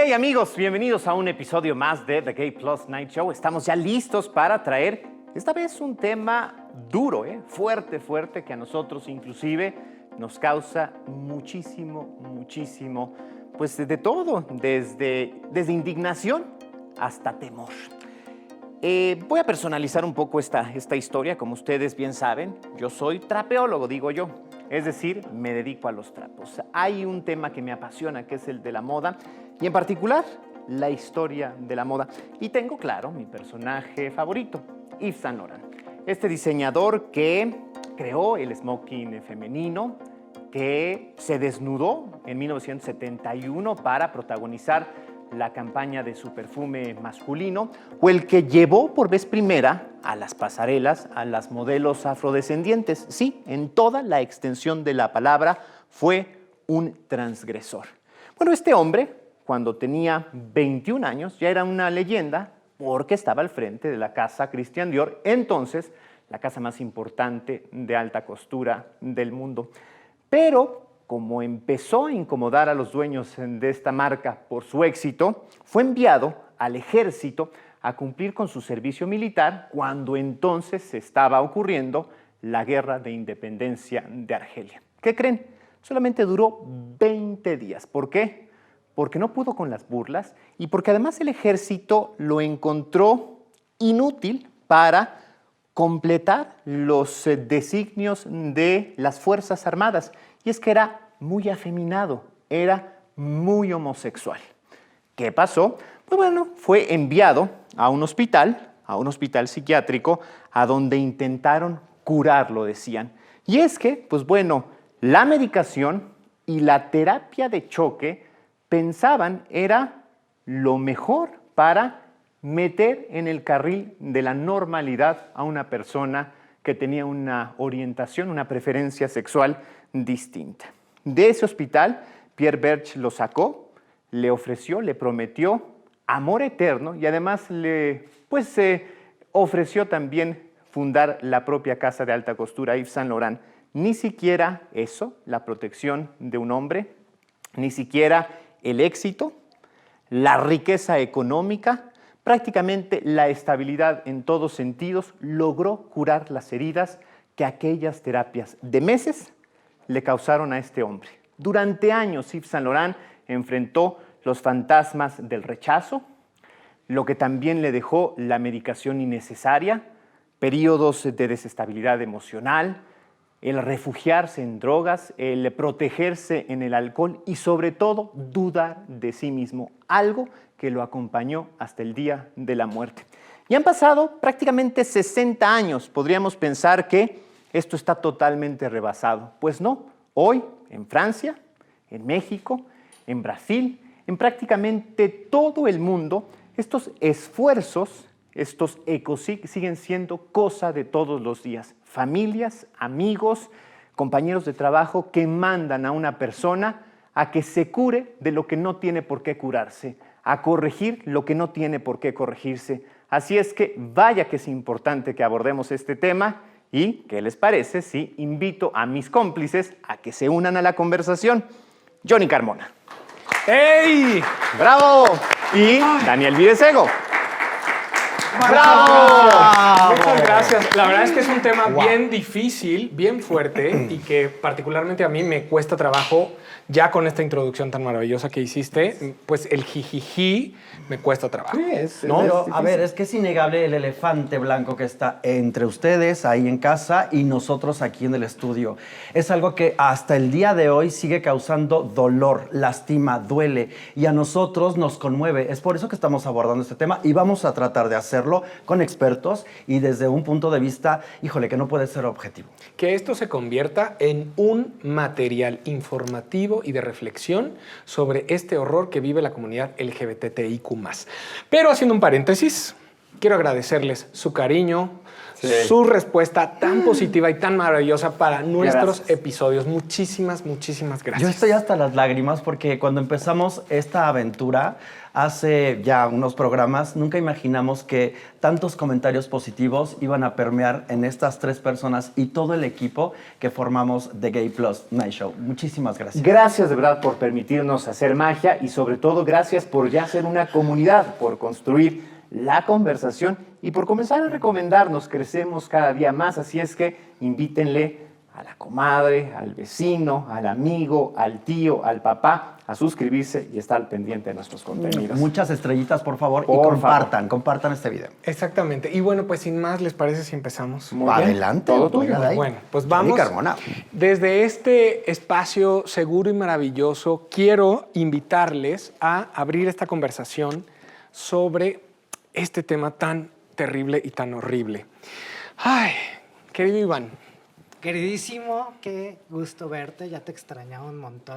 Hey amigos, bienvenidos a un episodio más de The Gay Plus Night Show. Estamos ya listos para traer esta vez un tema duro, fuerte, que a nosotros inclusive nos causa muchísimo, pues de todo, desde indignación hasta temor. Voy a personalizar un poco esta historia. Como ustedes bien saben, yo soy trapeólogo, digo yo. Es decir, me dedico a los trapos. Hay un tema que me apasiona, que es el de la moda, y en particular, la historia de la moda. Y tengo, claro, mi personaje favorito, Yves Saint Laurent. Este diseñador que creó el smoking femenino, que se desnudó en 1971 para protagonizar la campaña de su perfume masculino, o el que llevó por vez primera a las pasarelas a las modelos afrodescendientes. Sí, en toda la extensión de la palabra fue un transgresor. Bueno, este hombre, cuando tenía 21 años, ya era una leyenda porque estaba al frente de la casa Christian Dior, entonces la casa más importante de alta costura del mundo. Pero como empezó a incomodar a los dueños de esta marca por su éxito, fue enviado al ejército a cumplir con su servicio militar cuando entonces se estaba ocurriendo la guerra de independencia de Argelia. ¿Qué creen? Solamente duró 20 días. ¿Por qué? Porque no pudo con las burlas y porque además el ejército lo encontró inútil para completar los designios de las Fuerzas Armadas. Y es que era muy afeminado, era muy homosexual. ¿Qué pasó? Pues bueno, fue enviado a un hospital psiquiátrico, a donde intentaron curarlo, decían. Y es que, pues bueno, la medicación y la terapia de choque pensaban era lo mejor para meter en el carril de la normalidad a una persona que tenía una orientación, una preferencia sexual distinta. De ese hospital, Pierre Berge lo sacó, le ofreció, le prometió amor eterno y además le ofreció también fundar la propia casa de alta costura Yves Saint Laurent. Ni siquiera eso, la protección de un hombre, ni siquiera el éxito, la riqueza económica, prácticamente la estabilidad en todos sentidos, logró curar las heridas que aquellas terapias de meses le causaron a este hombre. Durante años, Yves Saint Laurent enfrentó los fantasmas del rechazo, lo que también le dejó la medicación innecesaria, periodos de desestabilidad emocional, el refugiarse en drogas, el protegerse en el alcohol y sobre todo dudar de sí mismo, algo que lo acompañó hasta el día de la muerte. Y han pasado prácticamente 60 años, podríamos pensar que esto está totalmente rebasado. Pues no, hoy en Francia, en México, en Brasil, en prácticamente todo el mundo, estos esfuerzos, estos ecocic siguen siendo cosa de todos los días. Familias, amigos, compañeros de trabajo que mandan a una persona a que se cure de lo que no tiene por qué curarse, a corregir lo que no tiene por qué corregirse. Así es que vaya que es importante que abordemos este tema y, ¿qué les parece si invito a mis cómplices a que se unan a la conversación? Johnny Carmona. ¡Ey! ¡Bravo! Y Daniel Videsego. ¡Bravo! Muchas gracias. La verdad es que es un tema bien difícil, bien fuerte y que particularmente a mí me cuesta trabajo. Ya con esta introducción tan maravillosa que hiciste, pues el jijiji me cuesta trabajo. Sí, ¿no? Pero, a ver, es que es innegable el elefante blanco que está entre ustedes ahí en casa y nosotros aquí en el estudio. Es algo que hasta el día de hoy sigue causando dolor, lastima, duele y a nosotros nos conmueve. Es por eso que estamos abordando este tema y vamos a tratar de hacerlo con expertos y desde un punto de vista, híjole, que no puede ser objetivo. Que esto se convierta en un material informativo y de reflexión sobre este horror que vive la comunidad LGBTIQ+. Pero haciendo un paréntesis, quiero agradecerles su cariño, su respuesta tan positiva y tan maravillosa para nuestros episodios. Muchísimas gracias. Yo estoy hasta las lágrimas porque cuando empezamos esta aventura, hace ya unos programas, nunca imaginamos que tantos comentarios positivos iban a permear en estas 3 personas y todo el equipo que formamos The Gay Plus Night Show. Muchísimas gracias. Gracias de verdad por permitirnos hacer magia y sobre todo gracias por ya ser una comunidad, por construir la conversación y por comenzar a recomendarnos. Crecemos cada día más, así es que invítenle a la comadre, al vecino, al amigo, al tío, al papá a suscribirse y estar al pendiente de nuestros contenidos. Muchas estrellitas, por favor, y compartan este video. Exactamente. Y bueno, pues sin más, ¿les parece si empezamos? Muy bien. Adelante. Todo tuyo. Bueno, pues vamos. Carmona. Desde este espacio seguro y maravilloso, quiero invitarles a abrir esta conversación sobre este tema tan terrible y tan horrible. Ay, querido Iván. Queridísimo, qué gusto verte, ya te extrañaba un montón.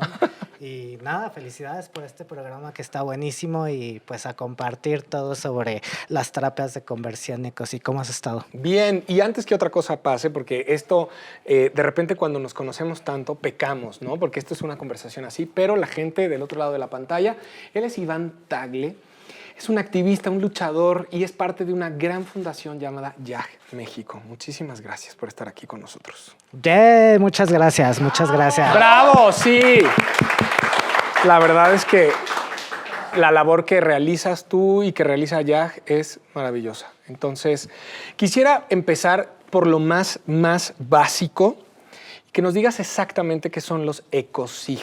Y nada, felicidades por este programa que está buenísimo y pues a compartir todo sobre las terapias de conversión, y ¿cómo has estado? Bien, y antes que otra cosa pase, porque esto, de repente cuando nos conocemos tanto, pecamos, ¿no? Porque esto es una conversación así, pero la gente del otro lado de la pantalla, él es Iván Tagle, es un activista, un luchador y es parte de una gran fundación llamada YAG México. Muchísimas gracias por estar aquí con nosotros. Muchas gracias, muchas gracias. ¡Bravo! Sí. La verdad es que la labor que realizas tú y que realiza YAG es maravillosa. Entonces, quisiera empezar por lo más básico, que nos digas exactamente qué son los ECOSIG.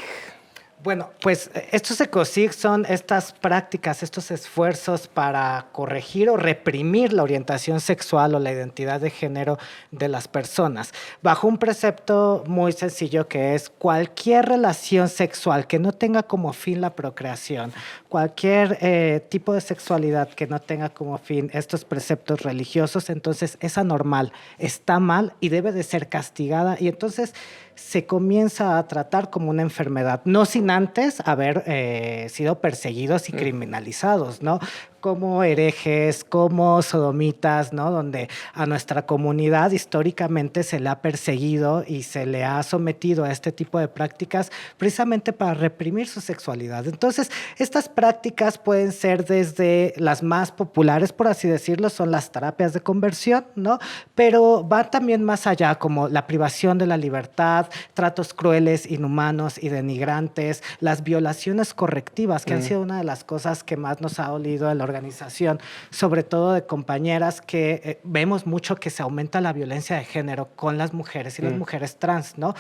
Bueno, pues estos ECOSIG son estas prácticas, estos esfuerzos para corregir o reprimir la orientación sexual o la identidad de género de las personas, bajo un precepto muy sencillo que es cualquier relación sexual que no tenga como fin la procreación, cualquier tipo de sexualidad que no tenga como fin estos preceptos religiosos, entonces es anormal, está mal y debe de ser castigada y entonces se comienza a tratar como una enfermedad, no sin antes haber sido perseguidos y criminalizados, ¿no? Como herejes, como sodomitas, ¿no? Donde a nuestra comunidad históricamente se le ha perseguido y se le ha sometido a este tipo de prácticas precisamente para reprimir su sexualidad. Entonces, estas prácticas pueden ser desde las más populares, por así decirlo, son las terapias de conversión, ¿no? Pero van también más allá, como la privación de la libertad, tratos crueles, inhumanos y denigrantes, las violaciones correctivas, que han sido una de las cosas que más nos ha dolido de la organización, sobre todo de compañeras que vemos mucho que se aumenta la violencia de género con las mujeres y las mujeres trans, ¿no?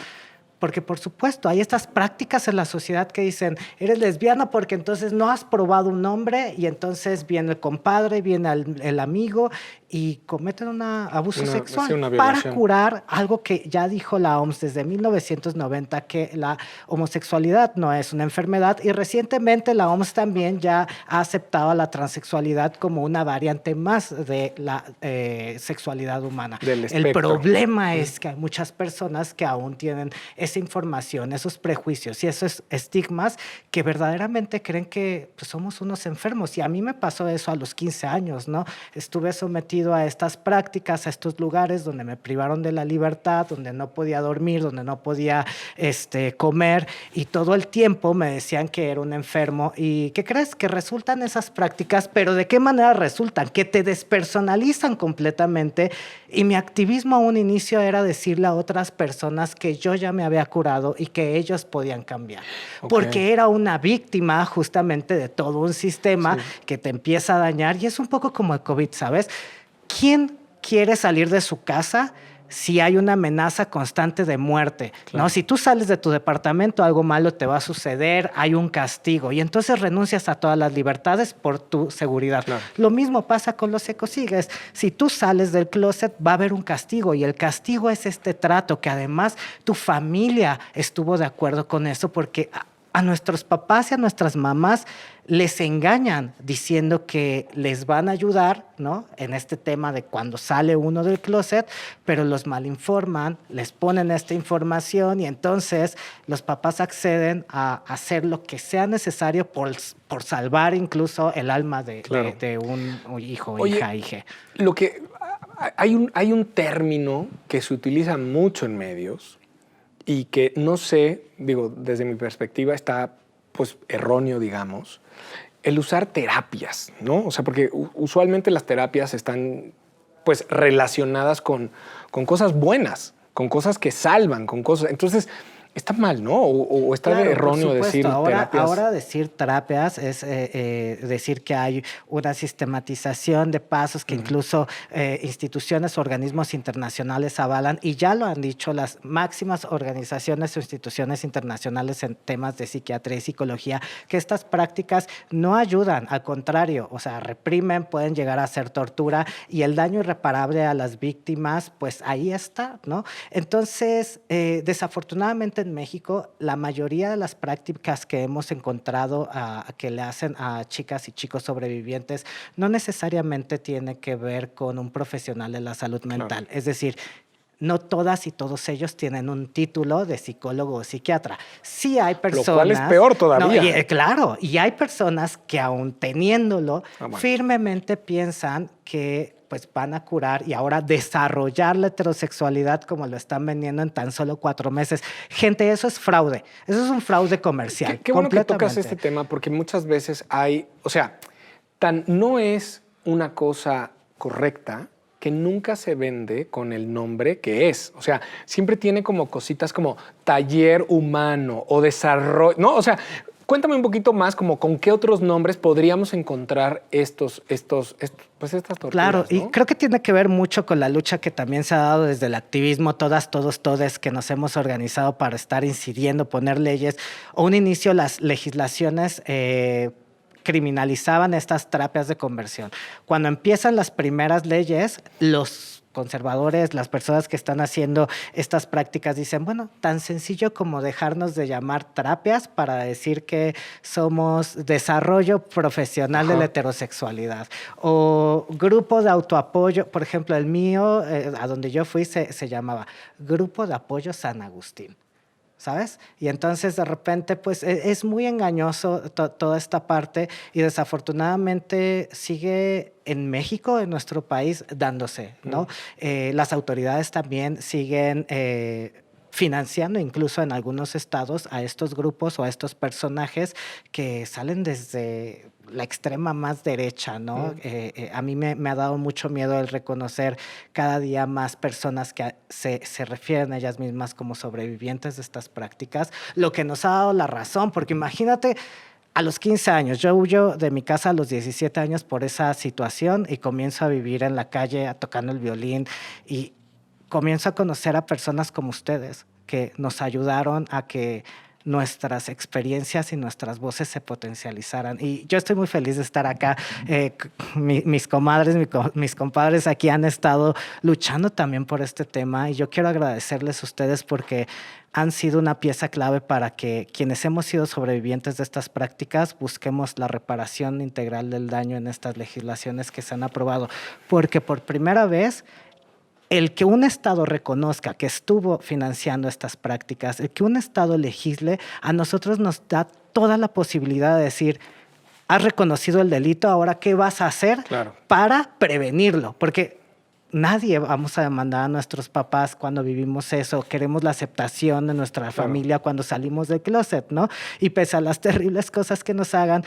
Porque, por supuesto, hay estas prácticas en la sociedad que dicen, eres lesbiana porque entonces no has probado un hombre y entonces viene el compadre, viene el amigo y cometen un abuso sexual para curar algo que ya dijo la OMS desde 1990, que la homosexualidad no es una enfermedad y recientemente la OMS también ya ha aceptado a la transexualidad como una variante más de la sexualidad humana. El problema es que hay muchas personas que aún tienen esa información, esos prejuicios y esos estigmas que verdaderamente creen que pues, somos unos enfermos. Y a mí me pasó eso a los 15 años, ¿no? Estuve sometido a estas prácticas, a estos lugares donde me privaron de la libertad, donde no podía dormir, donde no podía comer y todo el tiempo me decían que era un enfermo. ¿Y qué crees? Que resultan esas prácticas, pero ¿de qué manera resultan? Que te despersonalizan completamente y mi activismo a un inicio era decirle a otras personas que yo ya me había curado y que ellos podían cambiar. Okay. Porque era una víctima justamente de todo un sistema que te empieza a dañar y es un poco como el COVID, ¿sabes? ¿Quién quiere salir de su casa si hay una amenaza constante de muerte? Claro. ¿No? Si tú sales de tu departamento, algo malo te va a suceder, hay un castigo y entonces renuncias a todas las libertades por tu seguridad. Claro. Lo mismo pasa con los ECOSIGs. Si tú sales del closet, va a haber un castigo y el castigo es este trato que además tu familia estuvo de acuerdo con eso porque a nuestros papás y a nuestras mamás les engañan diciendo que les van a ayudar, ¿no? En este tema de cuando sale uno del closet, pero los malinforman, les ponen esta información y entonces los papás acceden a hacer lo que sea necesario por salvar incluso el alma de un hijo o hija. Lo que, hay un término que se utiliza mucho en medios y que no sé, digo, desde mi perspectiva está pues erróneo, digamos, el usar terapias, ¿no? O sea, porque usualmente las terapias están pues relacionadas con cosas buenas, con cosas que salvan, con cosas... Entonces, está mal, ¿no? O está Claro, erróneo por decir supuesto. terapias. Ahora decir terapias es decir que hay una sistematización de pasos que incluso instituciones o organismos internacionales avalan, y ya lo han dicho las máximas organizaciones o instituciones internacionales en temas de psiquiatría y psicología, que estas prácticas no ayudan, al contrario, o sea, reprimen, pueden llegar a ser tortura, y el daño irreparable a las víctimas, pues ahí está, ¿no? Entonces, desafortunadamente en México, la mayoría de las prácticas que hemos encontrado que le hacen a chicas y chicos sobrevivientes no necesariamente tiene que ver con un profesional de la salud mental. Es decir, no todas y todos ellos tienen un título de psicólogo o psiquiatra. Sí hay personas... Lo cual es peor todavía. No, claro, y hay personas que aún teniéndolo, firmemente piensan que pues van a curar y ahora desarrollar la heterosexualidad como lo están vendiendo en tan solo 4 meses. Gente, eso es fraude. Eso es un fraude comercial. Qué bueno que tocas este tema, porque muchas veces hay... O sea, no es una cosa correcta que nunca se vende con el nombre que es. O sea, siempre tiene como cositas como taller humano o desarrollo... No, o sea... Cuéntame un poquito más como con qué otros nombres podríamos encontrar estas torturas. Claro, ¿no? y creo que tiene que ver mucho con la lucha que también se ha dado desde el activismo, todas, que nos hemos organizado para estar incidiendo, poner leyes. O un inicio, las legislaciones criminalizaban estas terapias de conversión. Cuando empiezan las primeras leyes, los conservadores, las personas que están haciendo estas prácticas dicen, bueno, tan sencillo como dejarnos de llamar terapias para decir que somos desarrollo profesional de la heterosexualidad. O grupo de autoapoyo, por ejemplo, el mío, a donde yo fui, se llamaba Grupo de Apoyo San Agustín. ¿Sabes? Y entonces de repente pues es muy engañoso toda esta parte, y desafortunadamente sigue en México, en nuestro país, dándose, ¿no? Las autoridades también siguen financiando incluso en algunos estados a estos grupos o a estos personajes que salen desde la extrema más derecha, ¿no? A mí me ha dado mucho miedo el reconocer cada día más personas que se refieren a ellas mismas como sobrevivientes de estas prácticas, lo que nos ha dado la razón, porque imagínate, a los 15 años, yo huyo de mi casa a los 17 años por esa situación y comienzo a vivir en la calle tocando el violín, y comienzo a conocer a personas como ustedes que nos ayudaron a que nuestras experiencias y nuestras voces se potencializaran. Y yo estoy muy feliz de estar acá. Mis comadres, mis compadres aquí han estado luchando también por este tema, y yo quiero agradecerles a ustedes porque han sido una pieza clave para que quienes hemos sido sobrevivientes de estas prácticas busquemos la reparación integral del daño en estas legislaciones que se han aprobado. Porque por primera vez, el que un Estado reconozca que estuvo financiando estas prácticas, el que un Estado legisle, a nosotros nos da toda la posibilidad de decir, has reconocido el delito, ahora ¿qué vas a hacer para prevenirlo? Porque nadie vamos a demandar a nuestros papás cuando vivimos eso. Queremos la aceptación de nuestra familia cuando salimos del closet, ¿no? Y pese a las terribles cosas que nos hagan,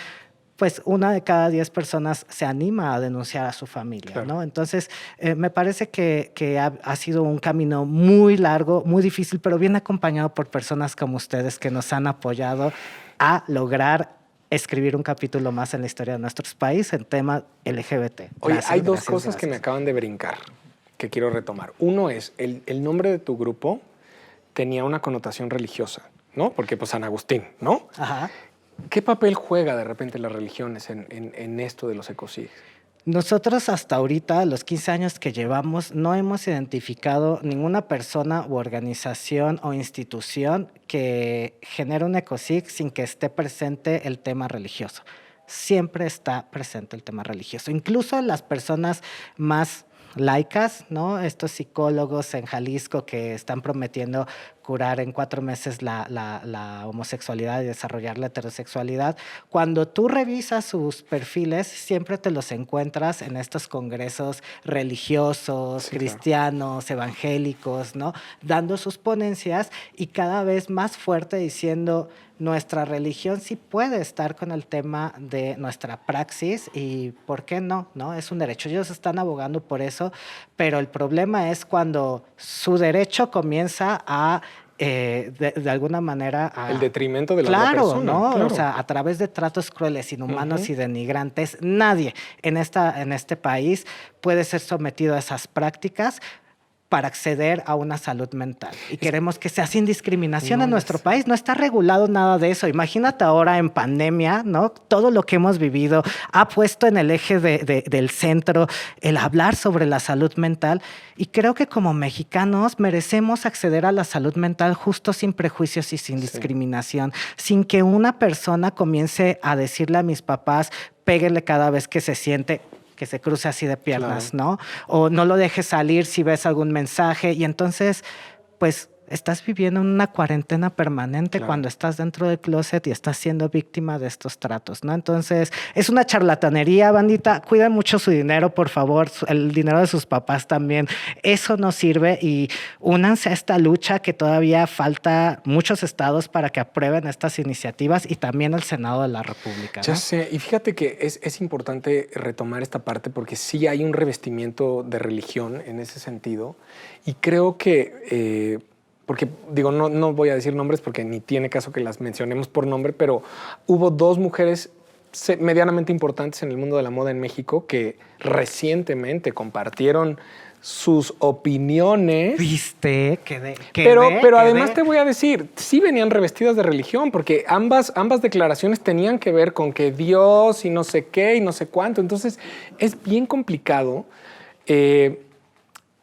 pues 1 de cada 10 personas se anima a denunciar a su familia, ¿no? Entonces, me parece que ha sido un camino muy largo, muy difícil, pero bien acompañado por personas como ustedes que nos han apoyado a lograr escribir un capítulo más en la historia de nuestro país en tema LGBT. Oye, hay dos cosas que me acaban de brincar que quiero retomar. Uno es, el nombre de tu grupo tenía una connotación religiosa, ¿no? Porque pues San Agustín, ¿no? Ajá. ¿Qué papel juega de repente las religiones en esto de los ecocidios? Nosotros hasta ahorita, los 15 años que llevamos, no hemos identificado ninguna persona u organización o institución que genere un ecocid sin que esté presente el tema religioso. Siempre está presente el tema religioso. Incluso las personas más laicas, ¿no? Estos psicólogos en Jalisco que están prometiendo curar en 4 meses la homosexualidad y desarrollar la heterosexualidad. Cuando tú revisas sus perfiles, siempre te los encuentras en estos congresos religiosos, Sí, cristianos, evangélicos, ¿no? Dando sus ponencias y cada vez más fuerte diciendo: nuestra religión sí puede estar con el tema de nuestra praxis y ¿por qué no? ¿No? Es un derecho. Ellos están abogando por eso, pero el problema es cuando su derecho comienza a de alguna manera El detrimento de la otra claro, persona, ¿no? claro. O sea, a través de tratos crueles, inhumanos y denigrantes, nadie en este país puede ser sometido a esas prácticas para acceder a una salud mental. Y queremos que sea sin discriminación en nuestro país. No está regulado nada de eso. Imagínate ahora en pandemia, ¿no? Todo lo que hemos vivido ha puesto en el eje del centro el hablar sobre la salud mental. Y creo que como mexicanos merecemos acceder a la salud mental justo, sin prejuicios y sin discriminación. Sin que una persona comience a decirle a mis papás: péguenle cada vez que se siente, que se cruce así de piernas, Claro. ¿no? O no lo dejes salir si ves algún mensaje. Y entonces, pues, estás viviendo en una cuarentena permanente cuando estás dentro del closet y estás siendo víctima de estos tratos, ¿no? Entonces, es una charlatanería, bandita. Cuiden mucho su dinero, por favor, el dinero de sus papás también. Eso no sirve y únanse a esta lucha, que todavía falta muchos estados para que aprueben estas iniciativas y también el Senado de la República, ¿no? Ya sé, y fíjate que es importante retomar esta parte porque sí hay un revestimiento de religión en ese sentido y creo que, porque digo, no voy a decir nombres porque ni tiene caso que las mencionemos por nombre, pero hubo 2 mujeres medianamente importantes en el mundo de la moda en México que recientemente compartieron sus opiniones. ¿Viste? Pero además te voy a decir, sí venían revestidas de religión, porque ambas declaraciones tenían que ver con que Dios y no sé qué y no sé cuánto. Entonces es bien complicado.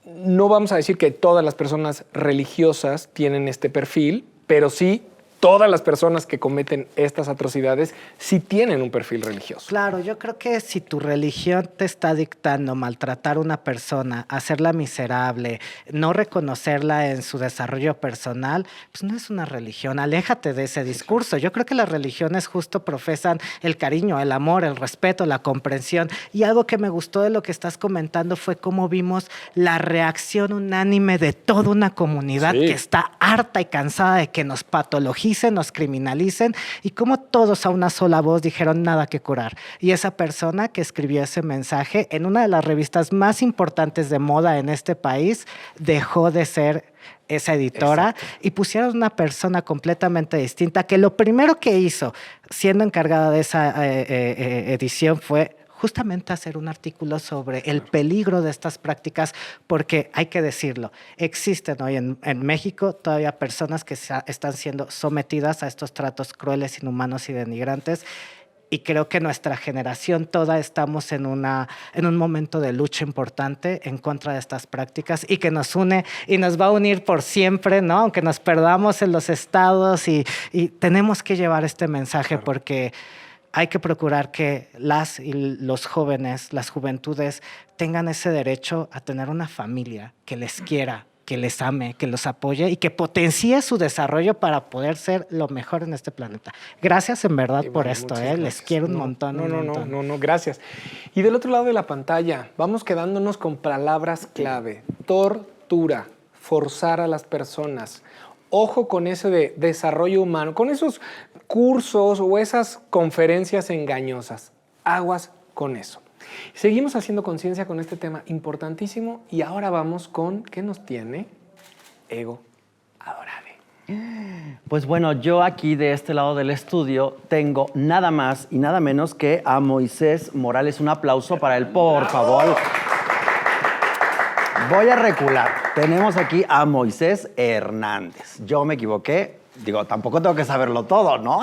No vamos a decir que todas las personas religiosas tienen este perfil, pero sí todas las personas que cometen estas atrocidades sí tienen un perfil religioso. Claro, yo creo que si tu religión te está dictando maltratar a una persona, hacerla miserable, no reconocerla en su desarrollo personal, pues no es una religión. Aléjate de ese discurso. Yo creo que las religiones justo profesan el cariño, el amor, el respeto, la comprensión. Y algo que me gustó de lo que estás comentando fue cómo vimos la reacción unánime de toda una comunidad que está harta y cansada de que nos patologicen, nos criminalicen, y como todos a una sola voz dijeron: nada que curar. Y esa persona que escribió ese mensaje en una de las revistas más importantes de moda en este país dejó de ser esa editora. Exacto. Y pusieron una persona completamente distinta, que lo primero que hizo siendo encargada de esa edición fue justamente hacer un artículo sobre el peligro de estas prácticas, porque hay que decirlo, existen hoy en México todavía personas que están siendo sometidas a estos tratos crueles, inhumanos y denigrantes. Y creo que nuestra generación toda estamos en un momento de lucha importante en contra de estas prácticas y que nos une y nos va a unir por siempre, ¿no? Aunque nos perdamos en los estados y tenemos que llevar este mensaje, porque hay que procurar que las y los jóvenes, las juventudes, tengan ese derecho a tener una familia que les quiera, que les ame, que los apoye y que potencie su desarrollo para poder ser lo mejor en este planeta. Gracias en verdad por esto, les quiero un montón. No, gracias. Y del otro lado de la pantalla, vamos quedándonos con palabras clave: tortura, forzar a las personas. Ojo con eso de desarrollo humano, con esos cursos o esas conferencias engañosas. Aguas con eso. Seguimos haciendo conciencia con este tema importantísimo y ahora vamos con ¿qué nos tiene Ego Adorable? Pues bueno, yo aquí de este lado del estudio tengo nada más y nada menos que a Moisés Morales. Un aplauso para él, por favor. Voy a recular. Tenemos aquí a Moisés Hernández. Yo me equivoqué. Digo, tampoco tengo que saberlo todo, ¿no?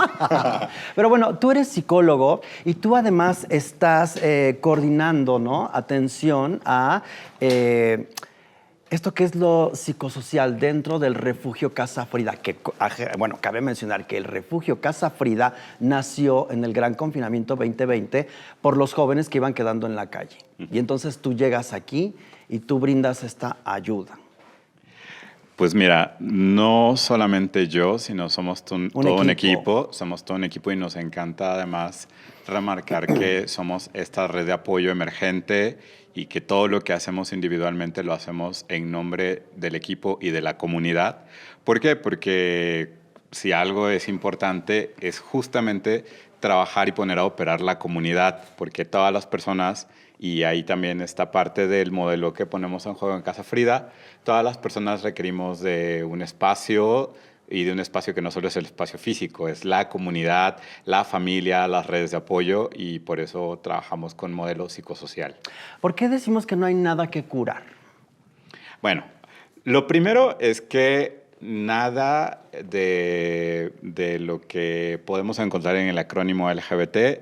Pero bueno, tú eres psicólogo y tú además estás coordinando, ¿no? Atención a esto que es lo psicosocial dentro del refugio Casa Frida. Que, bueno, cabe mencionar que el refugio Casa Frida nació en el gran confinamiento 2020 por los jóvenes que iban quedando en la calle. Y entonces tú llegas aquí y tú brindas esta ayuda. Pues mira, no solamente yo, sino somos todo un equipo. Somos todo un equipo y nos encanta además remarcar que somos esta red de apoyo emergente y que todo lo que hacemos individualmente lo hacemos en nombre del equipo y de la comunidad. ¿Por qué? Porque si algo es importante es justamente trabajar y poner a operar la comunidad, porque todas las personas, y ahí también está parte del modelo que ponemos en juego en Casa Frida, todas las personas requerimos de un espacio y de un espacio que no solo es el espacio físico, es la comunidad, la familia, las redes de apoyo y por eso trabajamos con modelo psicosocial. ¿Por qué decimos que no hay nada que curar? Bueno, lo primero es que nada de lo que podemos encontrar en el acrónimo LGBT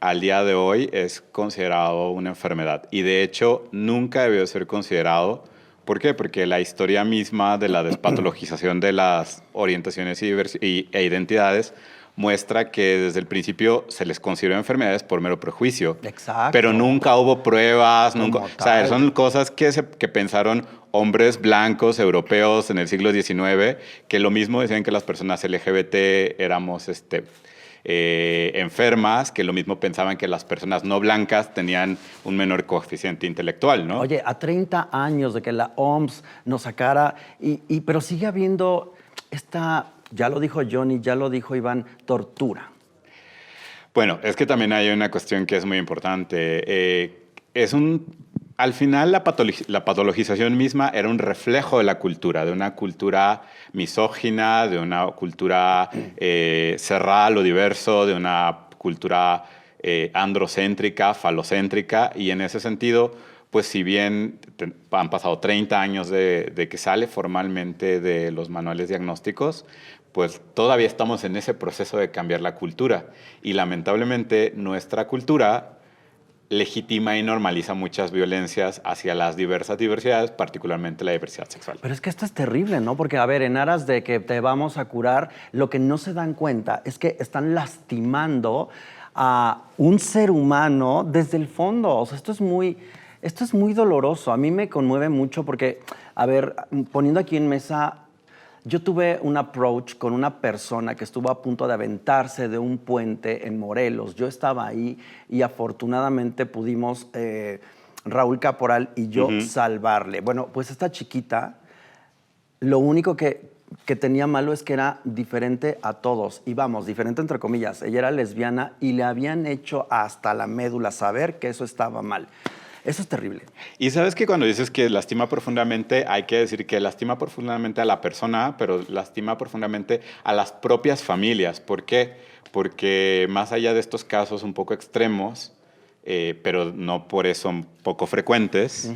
al día de hoy es considerado una enfermedad y de hecho nunca debió ser considerado. ¿Por qué? Porque la historia misma de la despatologización de las orientaciones e identidades muestra que desde el principio se les consideró enfermedades por mero prejuicio. Exacto. Pero nunca hubo pruebas, Como nunca, tal. o sea, son cosas que pensaron hombres blancos europeos en el siglo XIX, que lo mismo decían que las personas LGBT éramos enfermas, que lo mismo pensaban que las personas no blancas tenían un menor coeficiente intelectual, ¿no? Oye, a 30 años de que la OMS nos sacara, pero sigue habiendo esta, ya lo dijo Johnny, ya lo dijo Iván, tortura. Bueno, es que también hay una cuestión que es muy importante. Al final, la patologización misma era un reflejo de la cultura, de una cultura misógina, de una cultura cerrada a lo diverso, de una cultura androcéntrica, falocéntrica, y en ese sentido, pues si bien han pasado 30 años de que sale formalmente de los manuales diagnósticos, pues todavía estamos en ese proceso de cambiar la cultura. Y lamentablemente nuestra cultura legitima y normaliza muchas violencias hacia las diversas diversidades, particularmente la diversidad sexual. Pero es que esto es terrible, ¿no? Porque, a ver, en aras de que te vamos a curar, lo que no se dan cuenta es que están lastimando a un ser humano desde el fondo. O sea, esto es muy doloroso. A mí me conmueve mucho porque, a ver, poniendo aquí en mesa, yo tuve un approach con una persona que estuvo a punto de aventarse de un puente en Morelos. Yo estaba ahí y afortunadamente pudimos, Raúl Caporal y yo, salvarle. Bueno, pues esta chiquita, lo único que tenía malo es que era diferente a todos. Y vamos, diferente entre comillas. Ella era lesbiana y le habían hecho hasta la médula saber que eso estaba mal. Eso es terrible. Y sabes que cuando dices que lastima profundamente, hay que decir que lastima profundamente a la persona, pero lastima profundamente a las propias familias. ¿Por qué? Porque más allá de estos casos un poco extremos, pero no por eso poco frecuentes,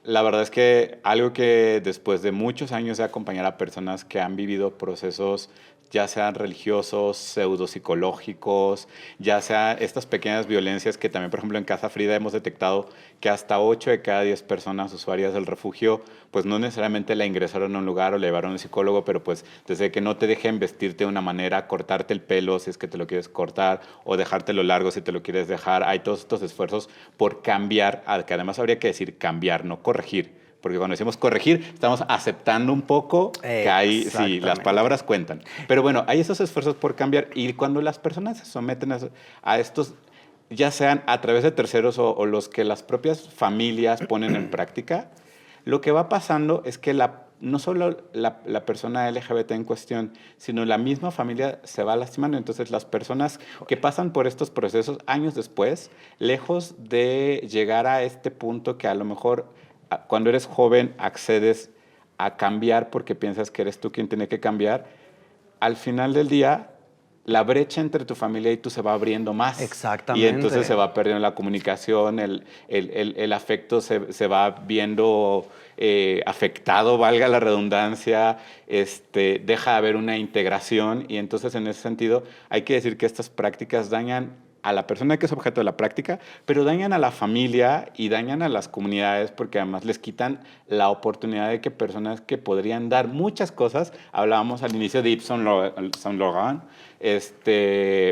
la verdad es que algo que después de muchos años de acompañar a personas que han vivido procesos ya sean religiosos, pseudopsicológicos, ya sea estas pequeñas violencias que también, por ejemplo, en Casa Frida hemos detectado que hasta 8 de cada 10 personas usuarias del refugio, pues no necesariamente la ingresaron a un lugar o la llevaron a un psicólogo, pero pues desde que no te dejen vestirte de una manera, cortarte el pelo si es que te lo quieres cortar o dejártelo largo si te lo quieres dejar, hay todos estos esfuerzos por cambiar, que además habría que decir cambiar, no corregir. Porque cuando decimos corregir, estamos aceptando un poco que hay, sí, las palabras cuentan. Pero bueno, hay esos esfuerzos por cambiar y cuando las personas se someten a estos, ya sean a través de terceros o los que las propias familias ponen en práctica, lo que va pasando es que no solo la persona LGBT en cuestión, sino la misma familia se va lastimando. Entonces las personas que pasan por estos procesos años después, lejos de llegar a este punto que a lo mejor cuando eres joven accedes a cambiar porque piensas que eres tú quien tiene que cambiar, al final del día la brecha entre tu familia y tú se va abriendo más. Exactamente. Y entonces se va perdiendo la comunicación, el afecto se va viendo afectado, valga la redundancia, deja de haber una integración y entonces en ese sentido hay que decir que estas prácticas dañan a la persona que es objeto de la práctica, pero dañan a la familia y dañan a las comunidades porque además les quitan la oportunidad de que personas que podrían dar muchas cosas, hablábamos al inicio de Yves Saint Laurent,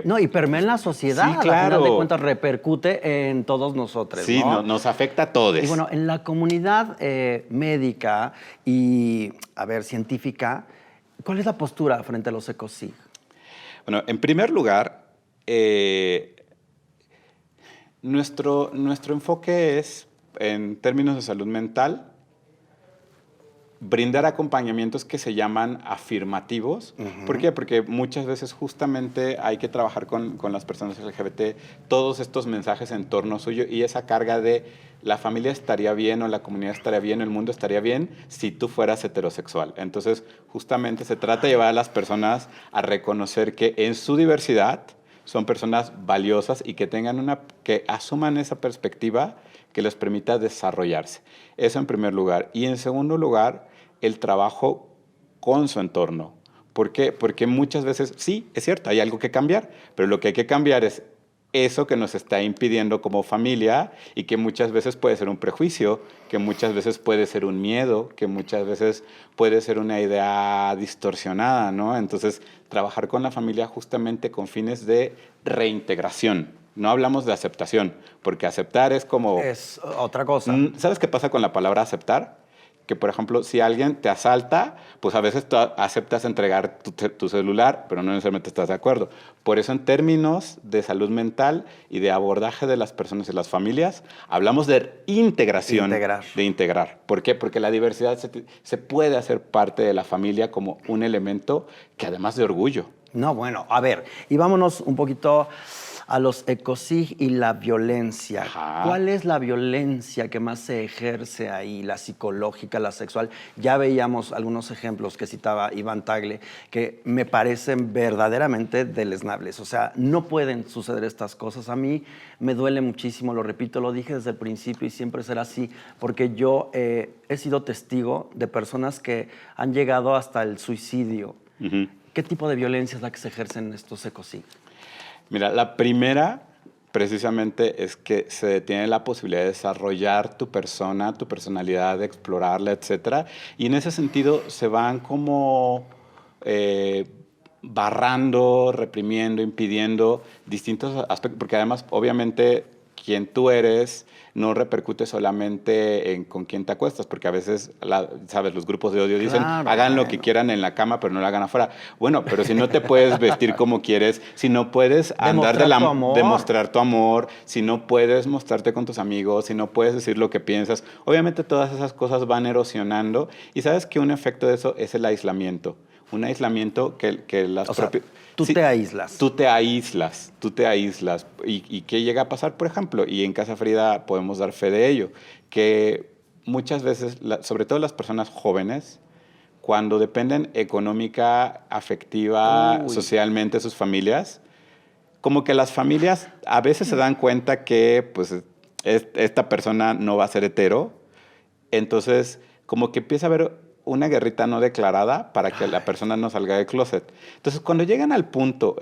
No, y permea en la sociedad, Sí, a claro. final de cuentas repercute en todos nosotros, sí, ¿no? nos afecta a todos. Y bueno, en la comunidad médica y, a ver, científica, ¿cuál es la postura frente a los ecosig? Bueno, en primer lugar, nuestro enfoque es, en términos de salud mental, brindar acompañamientos que se llaman afirmativos. ¿Por qué? Porque muchas veces justamente hay que trabajar con las personas LGBT todos estos mensajes en torno suyo y esa carga de la familia estaría bien o la comunidad estaría bien, el mundo estaría bien si tú fueras heterosexual. Entonces, justamente se trata de llevar a las personas a reconocer que en su diversidad son personas valiosas y que asuman esa perspectiva que les permita desarrollarse. Eso en primer lugar. Y en segundo lugar, el trabajo con su entorno. ¿Por qué? Porque muchas veces, sí, es cierto, hay algo que cambiar, pero lo que hay que cambiar es eso que nos está impidiendo como familia y que muchas veces puede ser un prejuicio, que muchas veces puede ser un miedo, que muchas veces puede ser una idea distorsionada, ¿no? Entonces, trabajar con la familia justamente con fines de reintegración. No hablamos de aceptación, porque aceptar es como... Es otra cosa. ¿Sabes qué pasa con la palabra aceptar? Que, por ejemplo, si alguien te asalta, pues a veces tú aceptas entregar tu celular, pero no necesariamente estás de acuerdo. Por eso, en términos de salud mental y de abordaje de las personas y las familias, hablamos de integración, de integrar. ¿Por qué? Porque la diversidad se puede hacer parte de la familia como un elemento que además de orgullo. No, bueno, a ver, y vámonos un poquito a los ecosig y la violencia. Ajá. ¿Cuál es la violencia que más se ejerce ahí? La psicológica, la sexual. Ya veíamos algunos ejemplos que citaba Iván Tagle que me parecen verdaderamente deleznables. O sea, no pueden suceder estas cosas. A mí me duele muchísimo, lo repito, lo dije desde el principio y siempre será así, porque yo he sido testigo de personas que han llegado hasta el suicidio. Uh-huh. ¿Qué tipo de violencia es la que se ejerce en estos ecosig? Mira, la primera precisamente es que se detiene la posibilidad de desarrollar tu persona, tu personalidad, de explorarla, etc. Y en ese sentido se van como barrando, reprimiendo, impidiendo distintos aspectos, porque además, obviamente, quien tú eres no repercute solamente en con quién te acuestas, porque a veces, sabes, los grupos de odio dicen, hagan lo que quieran en la cama, pero no lo hagan afuera. Bueno, pero si no te puedes vestir como quieres, si no puedes demostrar tu amor, si no puedes mostrarte con tus amigos, si no puedes decir lo que piensas, obviamente todas esas cosas van erosionando y sabes que un efecto de eso es el aislamiento. Un aislamiento que las propias... Tú te aíslas. Tú te aíslas. ¿Y qué llega a pasar, por ejemplo? Y en Casa Frida podemos dar fe de ello, que muchas veces, sobre todo las personas jóvenes, cuando dependen económica, afectiva, socialmente de sus familias, como que las familias a veces se dan cuenta que pues, esta persona no va a ser hetero, entonces como que empieza a haber una guerrita no declarada para que la persona no salga del closet. Entonces, cuando llegan al punto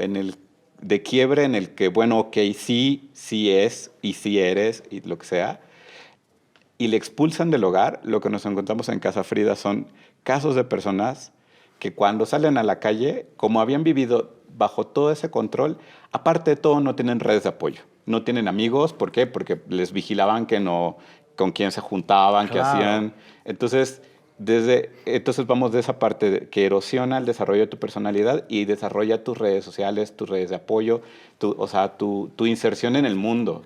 de quiebre en el que, bueno, ok, sí es y sí eres y lo que sea, y le expulsan del hogar, lo que nos encontramos en Casa Frida son casos de personas que cuando salen a la calle, como habían vivido bajo todo ese control, aparte de todo no tienen redes de apoyo, no tienen amigos. ¿Por qué? Porque les vigilaban que no, con quién se juntaban, qué hacían. Entonces vamos de esa parte que erosiona el desarrollo de tu personalidad y desarrolla tus redes sociales, tus redes de apoyo, tu inserción en el mundo.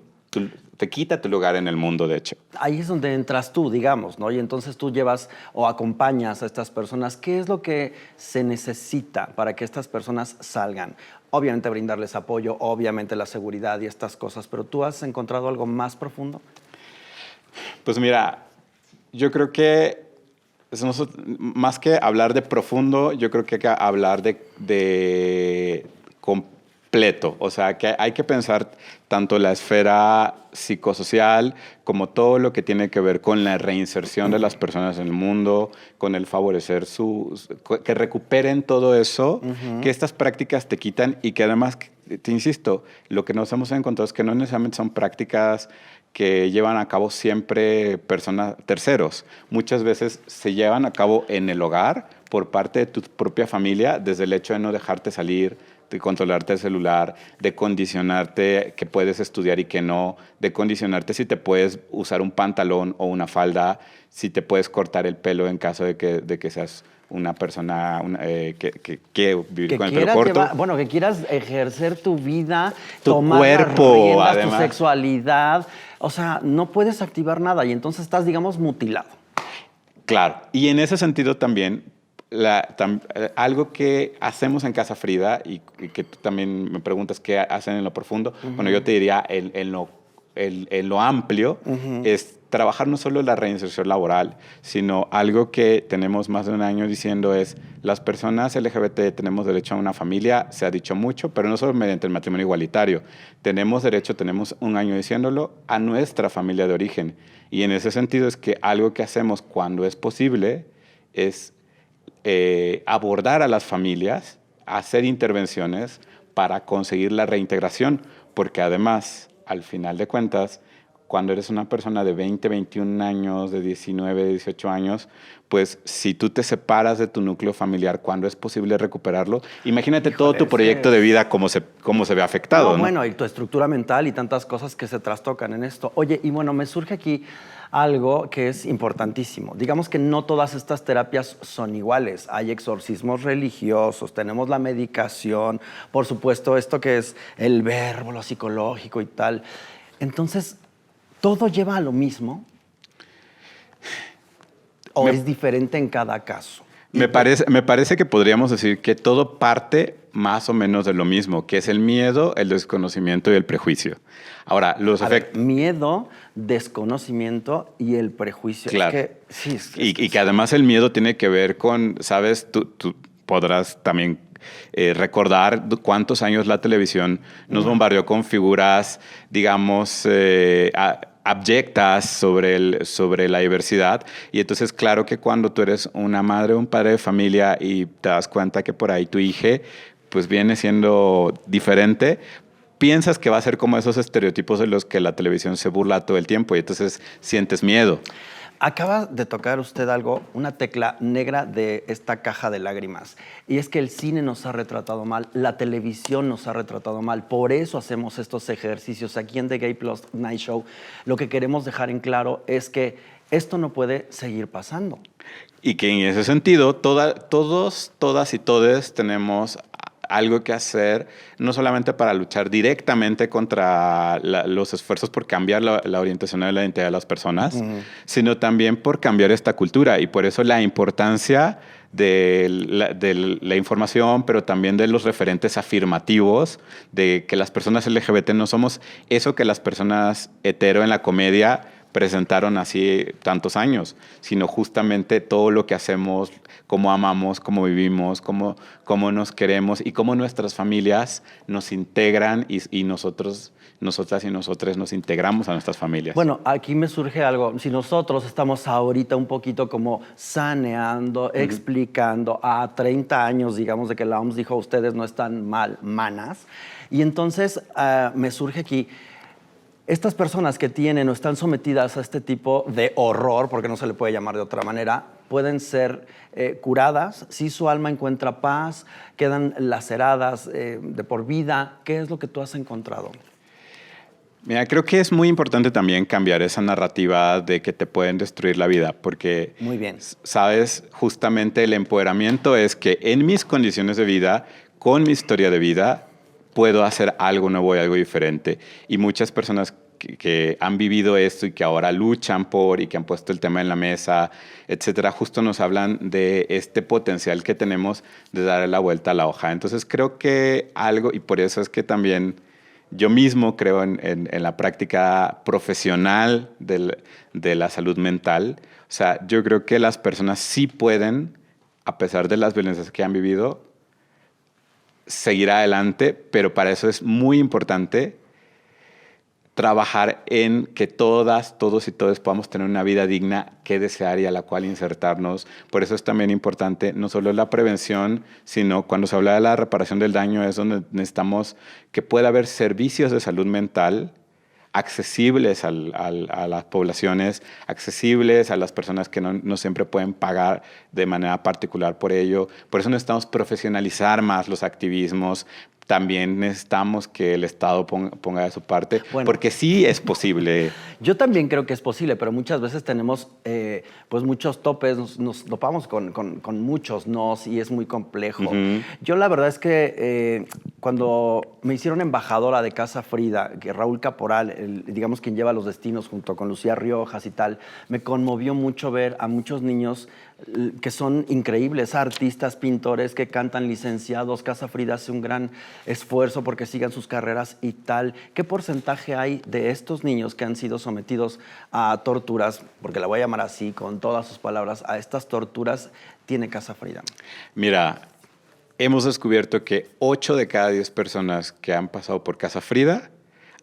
Te quita tu lugar en el mundo, de hecho. Ahí es donde entras tú, digamos, ¿no? Y entonces tú llevas o acompañas a estas personas. ¿Qué es lo que se necesita para que estas personas salgan? Obviamente brindarles apoyo, obviamente la seguridad y estas cosas, pero ¿tú has encontrado algo más profundo? Pues mira, yo creo que más que hablar de profundo, yo creo que hay que hablar de completo. O sea, que hay que pensar tanto la esfera psicosocial como todo lo que tiene que ver con la reinserción de las personas en el mundo, con el favorecer que recuperen todo eso, que estas prácticas te quitan y que además te insisto, lo que nos hemos encontrado es que no necesariamente son prácticas que llevan a cabo siempre terceros. Muchas veces se llevan a cabo en el hogar por parte de tu propia familia, desde el hecho de no dejarte salir, de controlarte el celular, de condicionarte que puedes estudiar y que no, de condicionarte si te puedes usar un pantalón o una falda, si te puedes cortar el pelo en caso de que seas una persona que quiere vivir con el pelo corto. Que quieras ejercer tu vida, Tu tomar cuerpo, las riendas, además. tu sexualidad. O sea, no puedes activar nada y entonces estás, digamos, mutilado. Claro, y en ese sentido también, algo que hacemos en Casa Frida y que tú también me preguntas qué hacen en lo profundo, bueno, yo te diría en lo amplio es trabajar no solo la reinserción laboral, sino algo que tenemos más de un año diciendo es las personas LGBT tenemos derecho a una familia, se ha dicho mucho, pero no solo mediante el matrimonio igualitario. Tenemos un año diciéndolo, a nuestra familia de origen. Y en ese sentido es que algo que hacemos cuando es posible es abordar a las familias, hacer intervenciones para conseguir la reintegración, porque además, al final de cuentas, cuando eres una persona de 20, 21 años, de 19, 18 años, pues si tú te separas de tu núcleo familiar, cuando es posible recuperarlo, imagínate todo tu proyecto de vida cómo se ve afectado. ¿No? Bueno, y tu estructura mental y tantas cosas que se trastocan en esto. Oye, y bueno, me surge aquí algo que es importantísimo. Digamos que no todas estas terapias son iguales. Hay exorcismos religiosos, tenemos la medicación, por supuesto esto que es el verbo, lo psicológico y tal. Entonces, ¿todo lleva a lo mismo? ¿O es diferente en cada caso? Me parece que podríamos decir que todo parte más o menos de lo mismo, que es el miedo, el desconocimiento y el prejuicio. Ahora, los efectos... Miedo, desconocimiento y el prejuicio. Claro. Y que además el miedo tiene que ver con, ¿sabes? Tú podrás también recordar cuántos años la televisión nos bombardeó con figuras, digamos, abyectas sobre la diversidad. Y entonces, claro que cuando tú eres una madre o un padre de familia y te das cuenta que por ahí tu hija pues viene siendo diferente, piensas que va a ser como esos estereotipos de los que la televisión se burla todo el tiempo y entonces sientes miedo. Acaba de tocar usted una tecla negra de esta caja de lágrimas. Y es que el cine nos ha retratado mal, la televisión nos ha retratado mal. Por eso hacemos estos ejercicios aquí en The Gay Plus Night Show. Lo que queremos dejar en claro es que esto no puede seguir pasando. Y que en ese sentido, todas y todes tenemos algo que hacer, no solamente para luchar directamente contra los esfuerzos por cambiar la orientación de la identidad de las personas, sino también por cambiar esta cultura. Y por eso la importancia de la información, pero también de los referentes afirmativos, de que las personas LGBT no somos eso que las personas hetero en la comedia presentaron así tantos años, sino justamente todo lo que hacemos, cómo amamos, cómo vivimos, cómo nos queremos y cómo nuestras familias nos integran y nosotras y nosotros nos integramos a nuestras familias. Bueno, aquí me surge algo. Si nosotros estamos ahorita un poquito como saneando, explicando a 30 años, digamos, de que la OMS dijo ustedes no están mal, manas, y entonces me surge aquí, estas personas que tienen o están sometidas a este tipo de horror, porque no se le puede llamar de otra manera, pueden ser curadas, si su alma encuentra paz, quedan laceradas de por vida. ¿Qué es lo que tú has encontrado? Mira, creo que es muy importante también cambiar esa narrativa de que te pueden destruir la vida, porque, muy bien, sabes, justamente el empoderamiento es que en mis condiciones de vida, con mi historia de vida, puedo hacer algo nuevo y algo diferente. Y muchas personas que han vivido esto y que ahora luchan y que han puesto el tema en la mesa, etcétera, justo nos hablan de este potencial que tenemos de darle la vuelta a la hoja. Entonces creo que y por eso es que también yo mismo creo en la práctica profesional de la salud mental. O sea, yo creo que las personas sí pueden, a pesar de las violencias que han vivido, seguir adelante, pero para eso es muy importante trabajar en que todas, todos y todas podamos tener una vida digna que desear y a la cual insertarnos. Por eso es también importante no solo la prevención, sino cuando se habla de la reparación del daño es donde necesitamos que pueda haber servicios de salud mental accesibles a las poblaciones, accesibles a las personas que no siempre pueden pagar de manera particular por ello. Por eso necesitamos profesionalizar más los activismos. También necesitamos que el Estado ponga de su parte, Bueno, porque sí es posible. Yo también creo que es posible, pero muchas veces tenemos pues muchos topes, nos topamos con muchos nos y es muy complejo. Yo la verdad es que cuando me hicieron embajadora de Casa Frida, que Raúl Caporal, digamos quien lleva los destinos junto con Lucía Riojas y tal, me conmovió mucho ver a muchos niños que son increíbles, artistas, pintores que cantan, licenciados. Casa Frida hace un gran esfuerzo porque sigan sus carreras y tal. ¿Qué porcentaje hay de estos niños que han sido sometidos a torturas, porque la voy a llamar así, con todas sus palabras, a estas torturas, tiene Casa Frida? Mira, hemos descubierto que 8 de cada 10 personas que han pasado por Casa Frida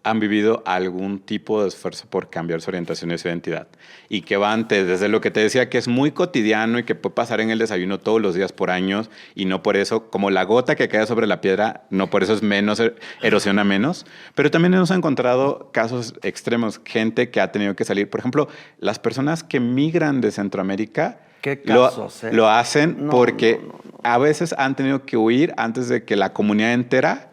han vivido algún tipo de esfuerzo por cambiar su orientación y su identidad. Y que va antes, desde lo que te decía, que es muy cotidiano y que puede pasar en el desayuno todos los días por años, y no por eso, como la gota que cae sobre la piedra, no por eso es menos, erosiona menos. Pero también hemos encontrado casos extremos, gente que ha tenido que salir. Por ejemplo, las personas que migran de Centroamérica, ¿Qué casos, lo hacen porque a veces han tenido que huir antes de que la comunidad entera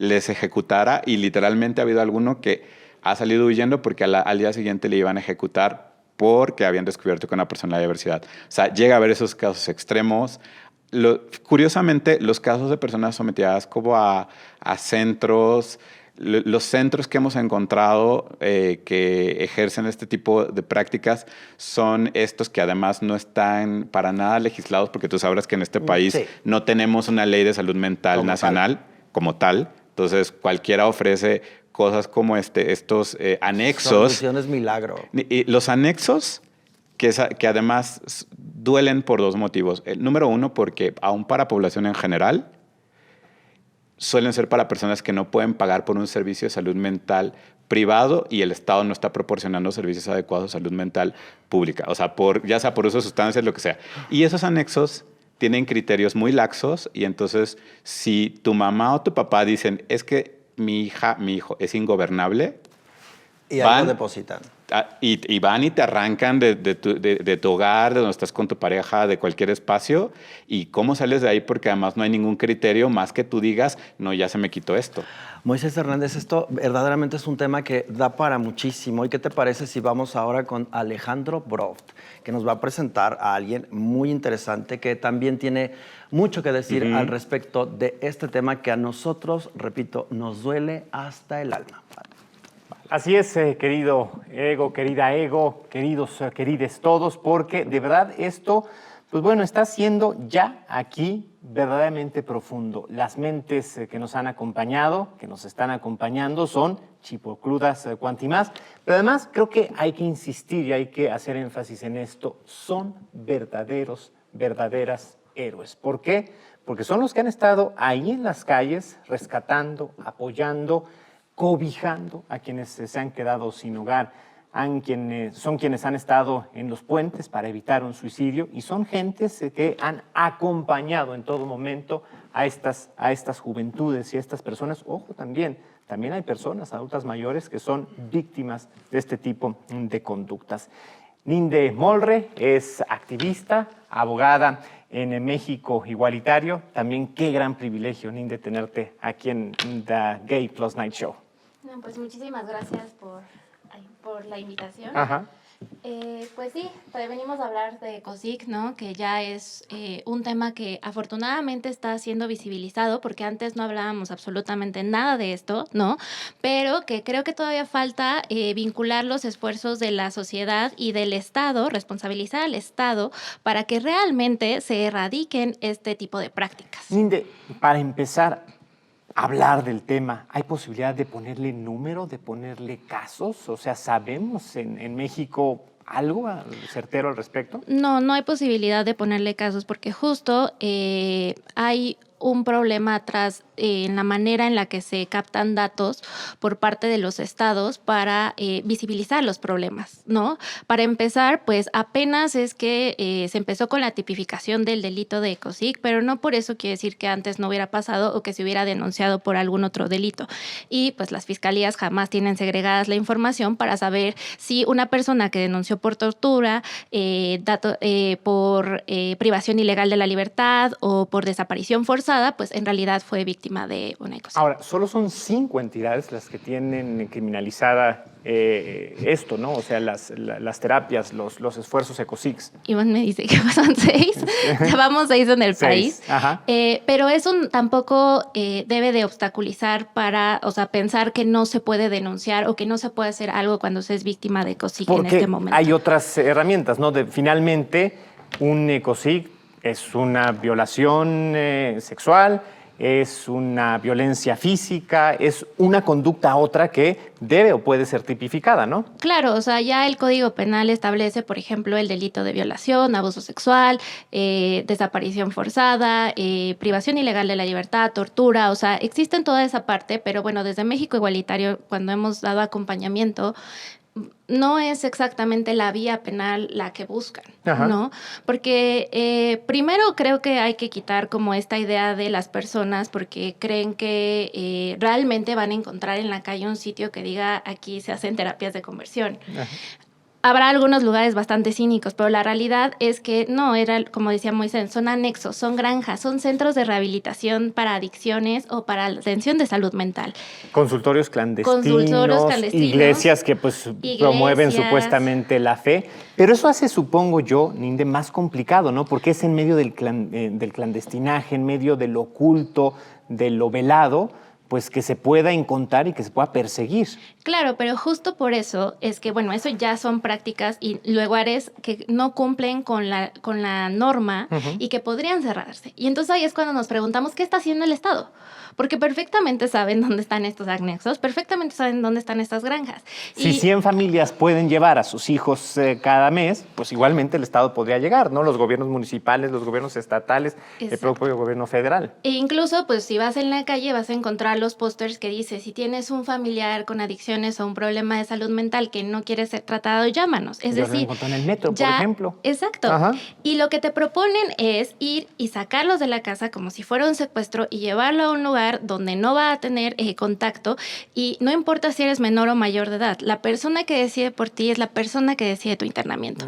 les ejecutara, y literalmente ha habido alguno que ha salido huyendo porque al día siguiente le iban a ejecutar porque habían descubierto que una persona de diversidad. O sea, llega a haber esos casos extremos. Curiosamente, los casos de personas sometidas como a centros, los centros que hemos encontrado que ejercen este tipo de prácticas son estos que además no están para nada legislados, porque tú sabrás que en este país no tenemos una ley de salud mental nacional como tal. Entonces, cualquiera ofrece cosas como estos anexos. Soluciones milagro. Y los anexos, que además duelen por 2 motivos. El número 1, porque aún para población en general, suelen ser para personas que no pueden pagar por un servicio de salud mental privado y el Estado no está proporcionando servicios adecuados de salud mental pública. O sea, ya sea por uso de sustancias, lo que sea. Y esos anexos tienen criterios muy laxos, y entonces si tu mamá o tu papá dicen es que mi hija, mi hijo es ingobernable, Y ahí lo depositan. Y van y te arrancan de tu hogar, de donde estás con tu pareja, de cualquier espacio. ¿Y cómo sales de ahí? Porque además no hay ningún criterio más que tú digas, no, ya se me quitó esto. Moisés Hernández, esto verdaderamente es un tema que da para muchísimo. ¿Y qué te parece si vamos ahora con Alejandro Broft, que nos va a presentar a alguien muy interesante que también tiene mucho que decir al respecto de este tema que a nosotros, repito, nos duele hasta el alma? Así es, querido Ego, querida Ego, queridos, querides todos, porque de verdad esto, pues bueno, está siendo ya aquí verdaderamente profundo. Las mentes que nos han acompañado, que nos están acompañando, son chipocludas cuanti más, pero además creo que hay que insistir y hay que hacer énfasis en esto, son verdaderas héroes. ¿Por qué? Porque son los que han estado ahí en las calles rescatando, apoyando, cobijando a quienes se han quedado sin hogar, son quienes han estado en los puentes para evitar un suicidio, y son gentes que han acompañado en todo momento a estas juventudes y a estas personas. Ojo, también hay personas adultas mayores que son víctimas de este tipo de conductas. Ninde Molre es activista, abogada en México Igualitario. También qué gran privilegio, Ninde, tenerte aquí en The Gay Plus Night Show. No, pues muchísimas gracias por la invitación. Ajá. Pues sí, venimos a hablar de COSIC, ¿no? Que ya es un tema que afortunadamente está siendo visibilizado, porque antes no hablábamos absolutamente nada de esto, ¿no? Pero que creo que todavía falta vincular los esfuerzos de la sociedad y del Estado, responsabilizar al Estado para que realmente se erradiquen este tipo de prácticas. Ninde, para empezar, hablar del tema, ¿hay posibilidad de ponerle número, de ponerle casos? O sea, ¿sabemos en México algo certero al respecto? No hay posibilidad de ponerle casos porque justo hay un problema atrás en la manera en la que se captan datos por parte de los estados para visibilizar los problemas, ¿no? Para empezar, pues apenas es que se empezó con la tipificación del delito de ECOSIG, pero no por eso quiere decir que antes no hubiera pasado o que se hubiera denunciado por algún otro delito. Y pues las fiscalías jamás tienen segregadas la información para saber si una persona que denunció por tortura, por privación ilegal de la libertad o por desaparición forzada, pues en realidad fue víctima de una ECOSIG. Ahora, solo son 5 entidades las que tienen criminalizada esto, ¿no? O sea, las terapias, los esfuerzos ECOSIGs. Iván me dice que son 6. Ya vamos 6 en el país. Ajá. Pero eso tampoco debe de obstaculizar para, o sea, pensar que no se puede denunciar o que no se puede hacer algo cuando se es víctima de ECOSIG en este momento. Hay otras herramientas, ¿no? Finalmente, un ECOSIG es una violación sexual, es una violencia física, es una conducta a otra que debe o puede ser tipificada, ¿no? Claro, o sea, ya el Código Penal establece, por ejemplo, el delito de violación, abuso sexual, desaparición forzada, privación ilegal de la libertad, tortura, o sea, existen toda esa parte, pero bueno, desde México Igualitario, cuando hemos dado acompañamiento, no es exactamente la vía penal la que buscan, ¿no? Porque primero creo que hay que quitar como esta idea de las personas porque creen que realmente van a encontrar en la calle un sitio que diga aquí se hacen terapias de conversión. Habrá algunos lugares bastante cínicos, pero la realidad es que no, era, como decía Moisés, son anexos, son granjas, son centros de rehabilitación para adicciones o para la atención de salud mental. Consultorios clandestinos, iglesias que pues promueven supuestamente la fe. Pero eso hace, supongo yo, Ninde, más complicado, ¿no? Porque es en medio del clandestinaje, en medio de lo oculto, de lo velado, pues que se pueda encontrar y que se pueda perseguir. Claro, pero justo por eso es que, bueno, eso ya son prácticas y lugares que no cumplen con la norma y que podrían cerrarse. Y entonces ahí es cuando nos preguntamos, ¿qué está haciendo el Estado? Porque perfectamente saben dónde están estos anexos, perfectamente saben dónde están estas granjas. Si 100 familias pueden llevar a sus hijos cada mes, pues igualmente el Estado podría llegar, ¿no? Los gobiernos municipales, los gobiernos estatales, el propio gobierno federal. E incluso, pues si vas en la calle vas a encontrar los pósters que dice, si tienes un familiar con adicciones o un problema de salud mental que no quiere ser tratado, llámanos. Es decir, lo encontré en el metro, por ejemplo. Exacto. Ajá. Y lo que te proponen es ir y sacarlos de la casa como si fuera un secuestro y llevarlo a un lugar donde no va a tener contacto y no importa si eres menor o mayor de edad, la persona que decide por ti es la persona que decide tu internamiento.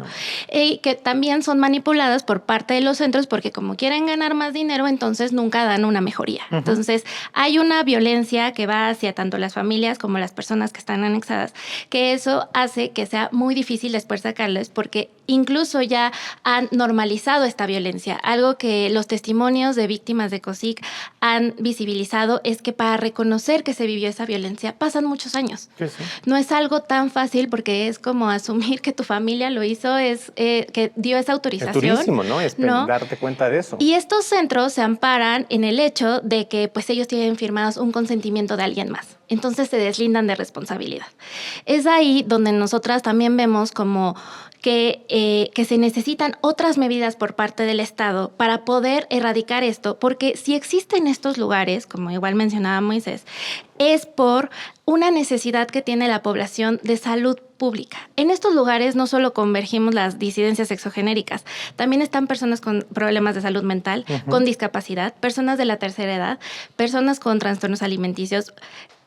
Y que también son manipuladas por parte de los centros porque como quieren ganar más dinero, entonces nunca dan una mejoría. Entonces hay una violencia que va hacia tanto las familias como las personas que están anexadas, que eso hace que sea muy difícil después sacarles porque incluso ya han normalizado esta violencia. Algo que los testimonios de víctimas de ECOSIG han visibilizado es que para reconocer que se vivió esa violencia pasan muchos años. Sí. No es algo tan fácil porque es como asumir que tu familia lo hizo, que dio esa autorización. Es durísimo, ¿no? Es darte cuenta de eso. Y estos centros se amparan en el hecho de que pues ellos tienen firmados un consentimiento de alguien más. Entonces se deslindan de responsabilidad. Es ahí donde nosotras también vemos como que se necesitan otras medidas por parte del Estado para poder erradicar esto, porque si existen estos lugares, como igual mencionaba Moisés, es por una necesidad que tiene la población de salud pública. En estos lugares no solo convergimos las disidencias sexogenéricas, también están personas con problemas de salud mental, con discapacidad, personas de la tercera edad, personas con trastornos alimenticios.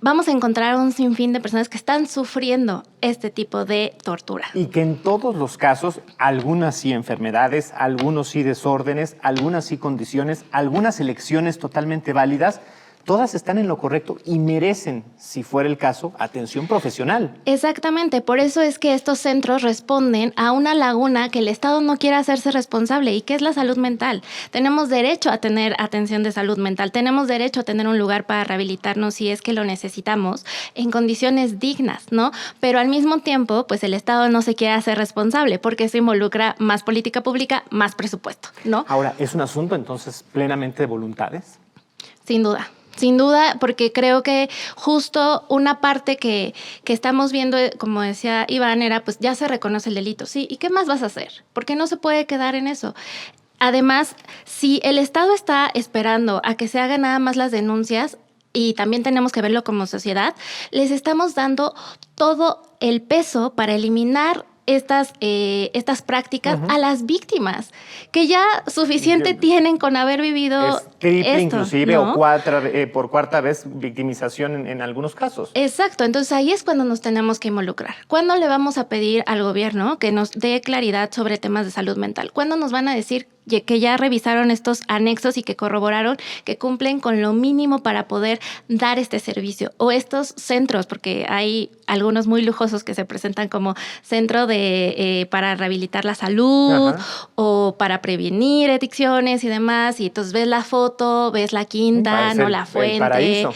Vamos a encontrar un sinfín de personas que están sufriendo este tipo de tortura. Y que en todos los casos, algunas sí enfermedades, algunos sí desórdenes, algunas sí condiciones, algunas elecciones totalmente válidas, todas están en lo correcto y merecen, si fuera el caso, atención profesional. Exactamente, por eso es que estos centros responden a una laguna que el Estado no quiere hacerse responsable y que es la salud mental. Tenemos derecho a tener atención de salud mental, tenemos derecho a tener un lugar para rehabilitarnos si es que lo necesitamos en condiciones dignas, ¿no? Pero al mismo tiempo, pues el Estado no se quiere hacer responsable porque eso involucra más política pública, más presupuesto, ¿no? Ahora, ¿es un asunto entonces plenamente de voluntades? Sin duda. Sin duda, porque creo que justo una parte que estamos viendo, como decía Iván, era pues ya se reconoce el delito, ¿sí? ¿Y qué más vas a hacer? Porque no se puede quedar en eso. además, si el Estado está esperando a que se hagan nada más las denuncias, y también tenemos que verlo como sociedad, les estamos dando todo el peso para eliminar estas prácticas a las víctimas, que ya suficiente tienen con haber vivido Es triple esto, inclusive, ¿no? o por cuarta vez victimización en algunos casos. Exacto, entonces ahí es cuando nos tenemos que involucrar. ¿Cuándo le vamos a pedir al gobierno que nos dé claridad sobre temas de salud mental? ¿Cuándo nos van a decir que ya revisaron estos anexos y que corroboraron que cumplen con lo mínimo para poder dar este servicio? O estos centros, porque hay algunos muy lujosos que se presentan como centro para rehabilitar la salud o para prevenir adicciones y demás, y entonces ves la foto, ves la quinta, Parece no la fuente. el paraíso.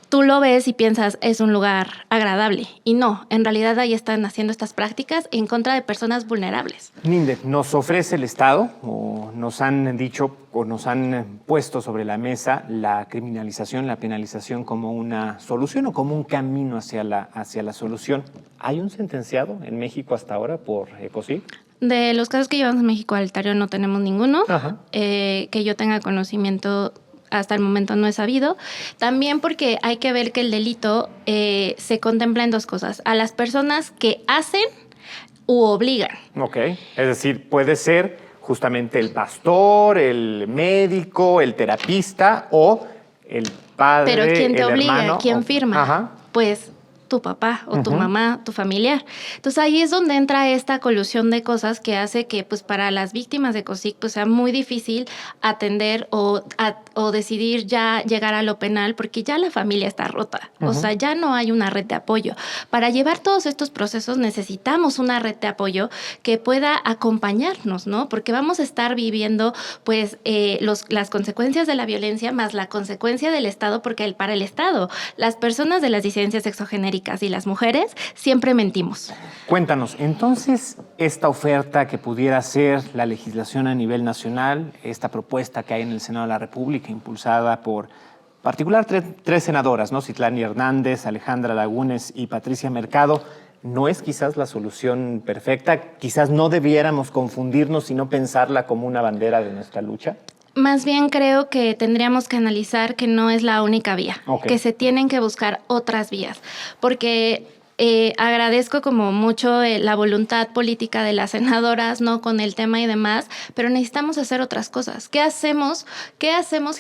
Tú lo ves y piensas, es un lugar agradable. Y no, en realidad ahí están haciendo estas prácticas en contra de personas vulnerables. Ninde, ¿nos ofrece el Estado o nos han dicho o nos han puesto sobre la mesa la criminalización, la penalización como una solución o como un camino hacia la solución? ¿Hay un sentenciado en México hasta ahora por ECOSIG? De los casos que llevamos a México Altario no tenemos ninguno. Ajá. Que yo tenga conocimiento hasta el momento no he sabido. También porque hay que ver que el delito se contempla en dos cosas. A las personas que hacen u obligan. Ok, es decir, puede ser justamente el pastor, el médico, el terapista o el padre, Pero ¿quién te el obliga? hermano, ¿Quién o- firma? Ajá. Pues tu papá o tu mamá, tu familiar. Entonces ahí es donde entra esta colusión de cosas que hace que pues para las víctimas de COSIC pues sea muy difícil atender o decidir ya llegar a lo penal porque ya la familia está rota. O sea, ya no hay una red de apoyo. Para llevar todos estos procesos necesitamos una red de apoyo que pueda acompañarnos, ¿no? Porque vamos a estar viviendo pues las consecuencias de la violencia más la consecuencia del Estado, porque para el Estado las personas de las disidencias sexogenéricas y las mujeres siempre mentimos. Cuéntanos, entonces, esta oferta que pudiera ser la legislación a nivel nacional, esta propuesta que hay en el Senado de la República, impulsada por particular tres senadoras, ¿no? Citlani Hernández, Alejandra Lagunes y Patricia Mercado, ¿no es quizás la solución perfecta? Quizás no debiéramos confundirnos, sino pensarla como una bandera de nuestra lucha. Más bien creo que tendríamos que analizar que no es la única vía, Ok. que se tienen que buscar otras vías, porque agradezco como mucho la voluntad política de las senadoras, ¿no? Con el tema y demás, pero necesitamos hacer otras cosas. ¿Qué hacemos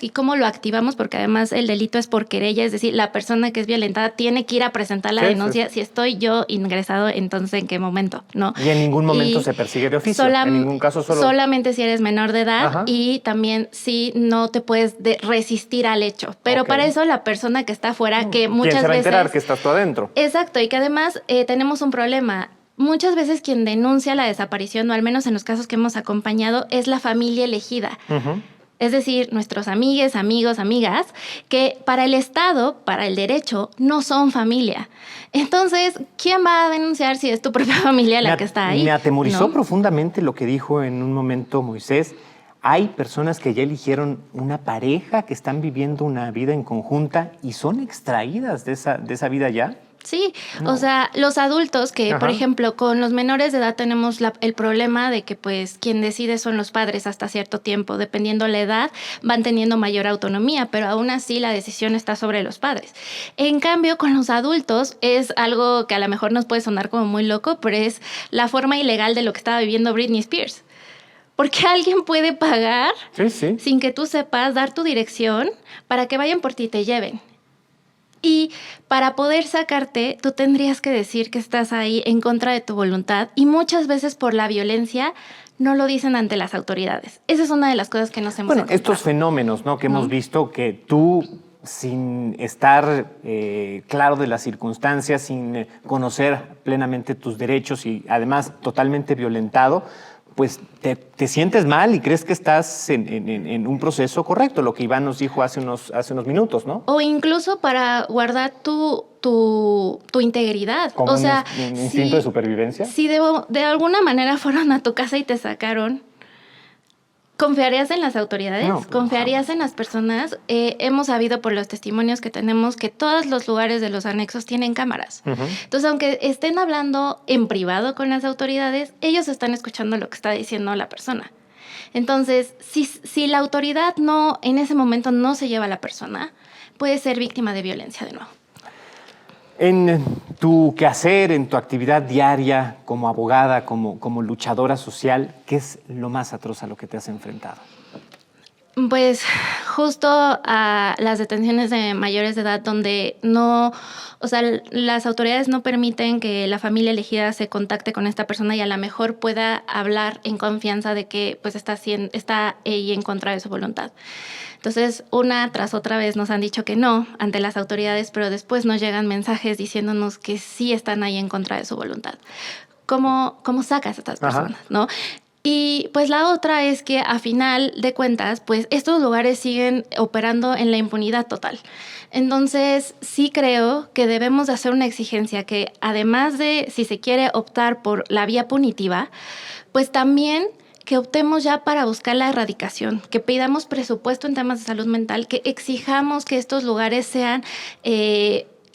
y cómo lo activamos? Porque además el delito es por querella, es decir, la persona que es violentada tiene que ir a presentar la Sí, denuncia. Si estoy yo ingresado, entonces ¿en qué momento? ¿No? Y en ningún momento Y se persigue de oficio, en ningún caso solamente si eres menor de edad. Ajá. Y también si no te puedes resistir al hecho. Pero Ok. para eso la persona que está afuera, que ¿Quién muchas se va a veces... enterar que estás tú adentro? Exacto, y que además tenemos un problema. Muchas veces quien denuncia la desaparición, o al menos en los casos que hemos acompañado, es la familia elegida. Ujú. Es decir, nuestros amigues, amigos, amigas, que para el Estado, para el derecho, no son familia. Entonces, ¿quién va a denunciar si es tu propia familia la que está ahí? Me atemorizó ¿No? profundamente lo que dijo en un momento Moisés. Hay personas que ya eligieron una pareja, que están viviendo una vida en conjunta y son extraídas de esa vida ya. Sí, o sea, los adultos que, Ajá. por ejemplo, con los menores de edad tenemos el problema de que, pues, quien decide son los padres hasta cierto tiempo. Dependiendo la edad, van teniendo mayor autonomía, pero aún así la decisión está sobre los padres. En cambio, con los adultos es algo que a lo mejor nos puede sonar como muy loco, pero es la forma ilegal de lo que estaba viviendo Britney Spears. Porque alguien puede pagar, Sí, sí. sin que tú sepas, dar tu dirección para que vayan por ti y te lleven. Y para poder sacarte, tú tendrías que decir que estás ahí en contra de tu voluntad. Y muchas veces por la violencia no lo dicen ante las autoridades. Esa es una de las cosas que nos hemos Bueno, encontrado. estos fenómenos, ¿no? Que hemos visto que tú, sin estar claro de las circunstancias, sin conocer plenamente tus derechos y además totalmente violentado, pues te sientes mal y crees que estás en un proceso correcto, lo que Iván nos dijo hace unos minutos, ¿no? O incluso para guardar tu integridad. Como o sea, un instinto de supervivencia. Si de alguna manera fueron a tu casa y te sacaron, ¿confiarías en las autoridades? No, pues, ¿Confiarías en las personas? Hemos sabido por los testimonios que tenemos que todos los lugares de los anexos tienen cámaras. Entonces, aunque estén hablando en privado con las autoridades, ellos están escuchando lo que está diciendo la persona. Entonces, si la autoridad no, en ese momento no se lleva a la persona, puede ser víctima de violencia de nuevo. En tu quehacer, en tu actividad diaria como abogada, como luchadora social, ¿qué es lo más atroz a lo que te has enfrentado? Pues justo a las detenciones de mayores de edad donde no, o sea, las autoridades no permiten que la familia elegida se contacte con esta persona y a lo mejor pueda hablar en confianza de que pues está ella en contra de su voluntad. Entonces, una tras otra vez nos han dicho que no ante las autoridades, pero después nos llegan mensajes diciéndonos que sí están ahí en contra de su voluntad. ¿Cómo sacas a estas personas, no? Y pues la otra es que a final de cuentas, pues estos lugares siguen operando en la impunidad total. Entonces sí creo que debemos de hacer una exigencia que además de si se quiere optar por la vía punitiva, pues también que optemos ya para buscar la erradicación, que pidamos presupuesto en temas de salud mental, que exijamos que estos lugares sean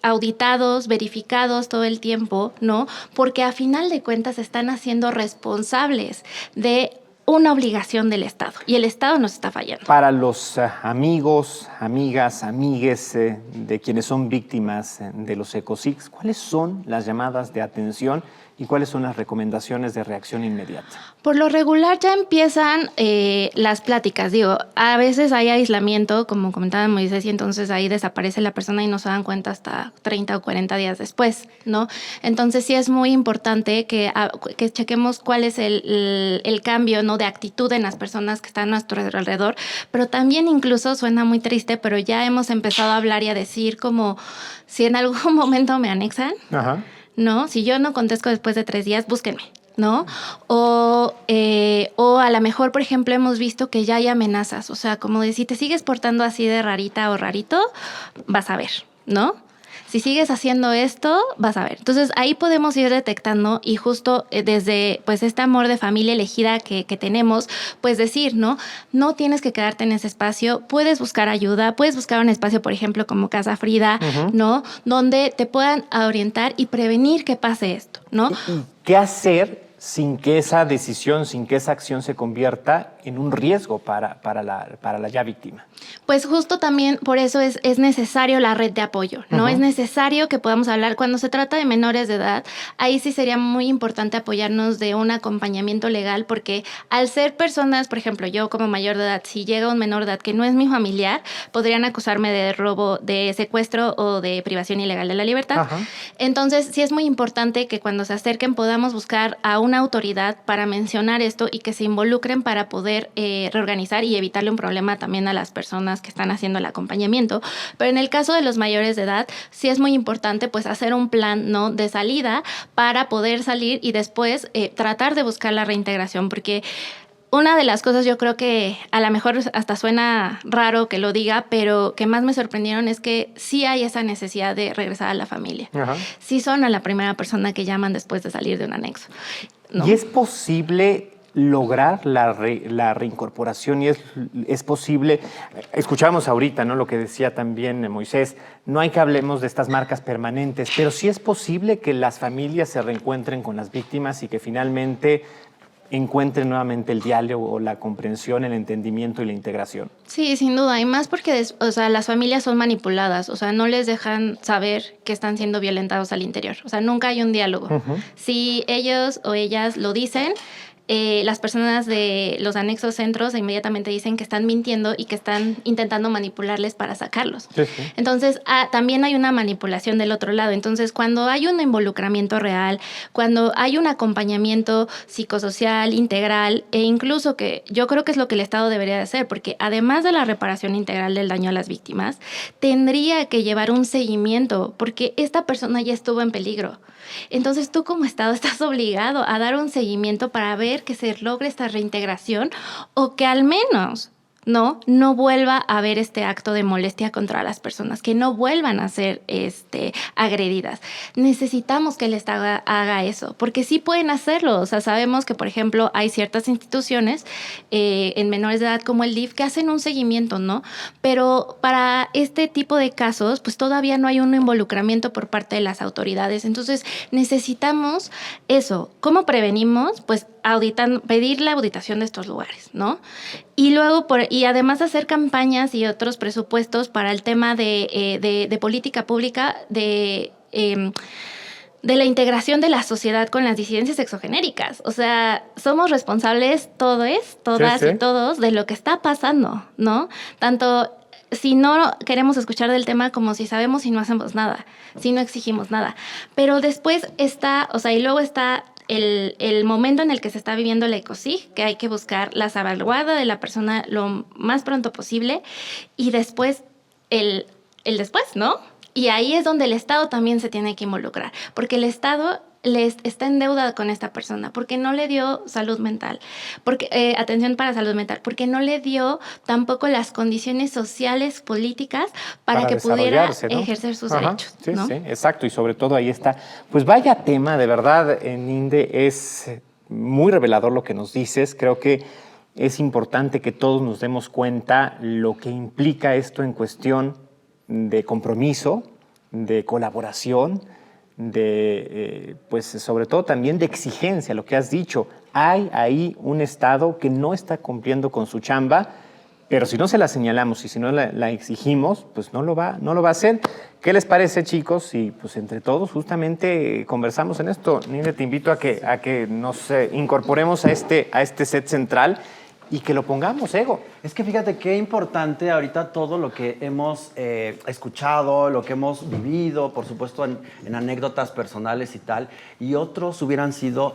auditados, verificados todo el tiempo, ¿no? Porque a final de cuentas están haciendo responsables de una obligación del Estado y el Estado nos está fallando. Para los amigos, amigas, amigues de quienes son víctimas de los ecocics, ¿cuáles son las llamadas de atención y cuáles son las recomendaciones de reacción inmediata? Por lo regular ya empiezan las pláticas. Digo, a veces hay aislamiento, como comentaba Moisés, y entonces ahí desaparece la persona y no se dan cuenta hasta 30 o 40 días después, ¿no? Entonces sí es muy importante que chequemos cuál es el cambio, ¿no?, de actitud en las personas que están a nuestro alrededor, pero también incluso suena muy triste, pero ya hemos empezado a hablar y a decir como si en algún momento me anexan, ¿no? Si yo no contesto después de 3 días, búsquenme, ¿no? O a lo mejor, por ejemplo, hemos visto que ya hay amenazas. O sea, como de si te sigues portando así de rarita o rarito, vas a ver, ¿no? Si sigues haciendo esto, vas a ver. Entonces, ahí podemos ir detectando y justo desde pues este amor de familia elegida que tenemos, pues decir, ¿no? No tienes que quedarte en ese espacio, puedes buscar ayuda, puedes buscar un espacio, por ejemplo, como Casa Frida, ¿no? Donde te puedan orientar y prevenir que pase esto, ¿no? ¿Y qué hacer sin que esa decisión, sin que esa acción se convierta en un riesgo para la ya víctima? Pues justo también por eso es necesario la red de apoyo, ¿no? Es necesario que podamos hablar. Cuando se trata de menores de edad, ahí sí sería muy importante apoyarnos de un acompañamiento legal, porque al ser personas, por ejemplo, yo como mayor de edad, si llega un menor de edad que no es mi familiar, podrían acusarme de robo, de secuestro o de privación ilegal de la libertad. Entonces, sí es muy importante que cuando se acerquen podamos buscar a una autoridad para mencionar esto y que se involucren para poder reorganizar y evitarle un problema también a las personas que están haciendo el acompañamiento. Pero en el caso de los mayores de edad, sí es muy importante pues hacer un plan, ¿no?, de salida para poder salir y después tratar de buscar la reintegración, porque una de las cosas, yo creo que a lo mejor hasta suena raro que lo diga, pero que más me sorprendieron es que sí hay esa necesidad de regresar a la familia. Sí son a la primera persona que llaman después de salir de un anexo, ¿no? ¿Y es posible lograr la reincorporación? Y es posible, escuchamos ahorita, ¿no?, lo que decía también Moisés, no hay que hablemos de estas marcas permanentes, pero sí es posible que las familias se reencuentren con las víctimas y que finalmente encuentren nuevamente el diálogo, la comprensión, el entendimiento y la integración. Sí, sin duda, y más porque las familias son manipuladas, o sea, no les dejan saber que están siendo violentados al interior, o sea, nunca hay un diálogo. Si ellos o ellas lo dicen, las personas de los anexos centros inmediatamente dicen que están mintiendo y que están intentando manipularles para sacarlos. Entonces, también hay una manipulación del otro lado. Entonces, cuando hay un involucramiento real, cuando hay un acompañamiento psicosocial, integral, e incluso que yo creo que es lo que el Estado debería de hacer, porque además de la reparación integral del daño a las víctimas, tendría que llevar un seguimiento, porque esta persona ya estuvo en peligro. Entonces, tú como Estado estás obligado a dar un seguimiento para ver que se logre esta reintegración o que al menos no vuelva a haber este acto de molestia contra las personas, que no vuelvan a ser agredidas. Necesitamos que el Estado haga eso, porque sí pueden hacerlo. O sea, sabemos que, por ejemplo, hay ciertas instituciones en menores de edad como el DIF que hacen un seguimiento, ¿no? Pero para este tipo de casos, pues todavía no hay un involucramiento por parte de las autoridades. Entonces, necesitamos eso. ¿Cómo prevenimos? Pues pedir la auditación de estos lugares, ¿no? Y luego, y además hacer campañas y otros presupuestos para el tema de política pública, de la integración de la sociedad con las disidencias sexogenéricas. O sea, somos responsables todas Sí. y todos de lo que está pasando, ¿no? Tanto si no queremos escuchar del tema como si sabemos y no hacemos nada, si no exigimos nada. Pero después está, o sea, y luego está el momento en el que se está viviendo la ECOSIG, que hay que buscar la salvaguarda de la persona lo más pronto posible, y después el después, ¿no? Y ahí es donde el Estado también se tiene que involucrar, porque el Estado está en deuda con esta persona, porque no le dio salud mental, porque atención para salud mental, porque no le dio tampoco las condiciones sociales, políticas, para que pudiera desarrollarse, ¿no? ejercer sus Ajá, derechos, sí, ¿no? sí, exacto. Y sobre todo ahí está. Pues vaya tema, de verdad, Ninde, es muy revelador lo que nos dices. Creo que es importante que todos nos demos cuenta lo que implica esto en cuestión de compromiso, de colaboración, pues sobre todo también de exigencia, lo que has dicho. Hay ahí un Estado que no está cumpliendo con su chamba, pero si no se la señalamos y si no la exigimos, pues no lo va a hacer. ¿Qué les parece, chicos? Y pues entre todos justamente conversamos en esto. Ninde, te invito a que nos incorporemos a este set central y que lo pongamos, Ego. Es que fíjate qué importante ahorita todo lo que hemos escuchado, lo que hemos vivido, por supuesto en anécdotas personales y tal, y otros hubieran sido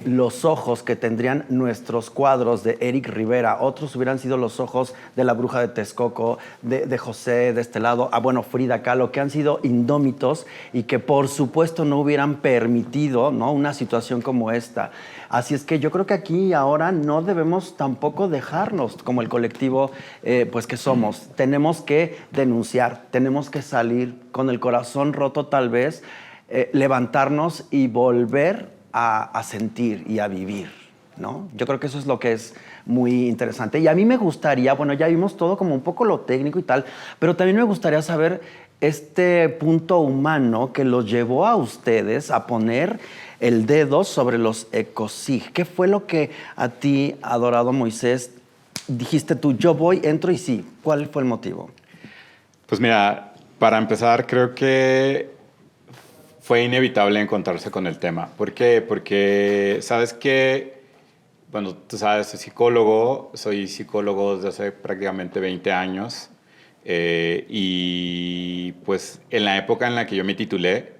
los ojos que tendrían nuestros cuadros de Eric Rivera, otros hubieran sido los ojos de la Bruja de Texcoco, de José de este lado, bueno, Frida Kahlo, que han sido indómitos y que por supuesto no hubieran permitido, ¿no?, una situación como esta. Así es que yo creo que aquí y ahora no debemos tampoco dejarnos como el colectivo pues que somos. Tenemos que denunciar, tenemos que salir con el corazón roto tal vez, levantarnos y volver a sentir y a vivir, ¿no? Yo creo que eso es lo que es muy interesante. Y a mí me gustaría, bueno, ya vimos todo como un poco lo técnico y tal, pero también me gustaría saber este punto humano que los llevó a ustedes a poner el dedo sobre los ECOSIG. ¿Qué fue lo que a ti, adorado Moisés, dijiste tú, yo voy, entro y sí? ¿Cuál fue el motivo? Pues mira, para empezar, creo que fue inevitable encontrarse con el tema. ¿Por qué? Porque sabes que, bueno, tú sabes, soy psicólogo desde hace prácticamente 20 años. Y pues en la época en la que yo me titulé,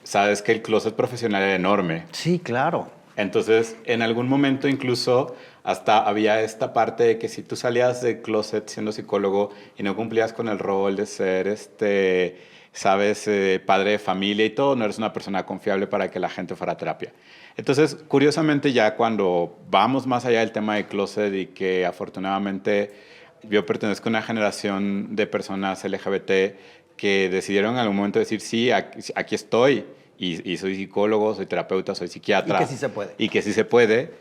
sabes que el closet profesional era enorme. Sí, claro. Entonces, en algún momento incluso hasta había esta parte de que si tú salías del closet siendo psicólogo y no cumplías con el rol de ser, sabes, padre de familia y todo, no eres una persona confiable para que la gente fuera a terapia. Entonces, curiosamente, ya cuando vamos más allá del tema del closet y que afortunadamente yo pertenezco a una generación de personas LGBT que decidieron en algún momento decir, sí, aquí estoy, y soy psicólogo, soy terapeuta, soy psiquiatra. Y que sí se puede. Y que sí se puede.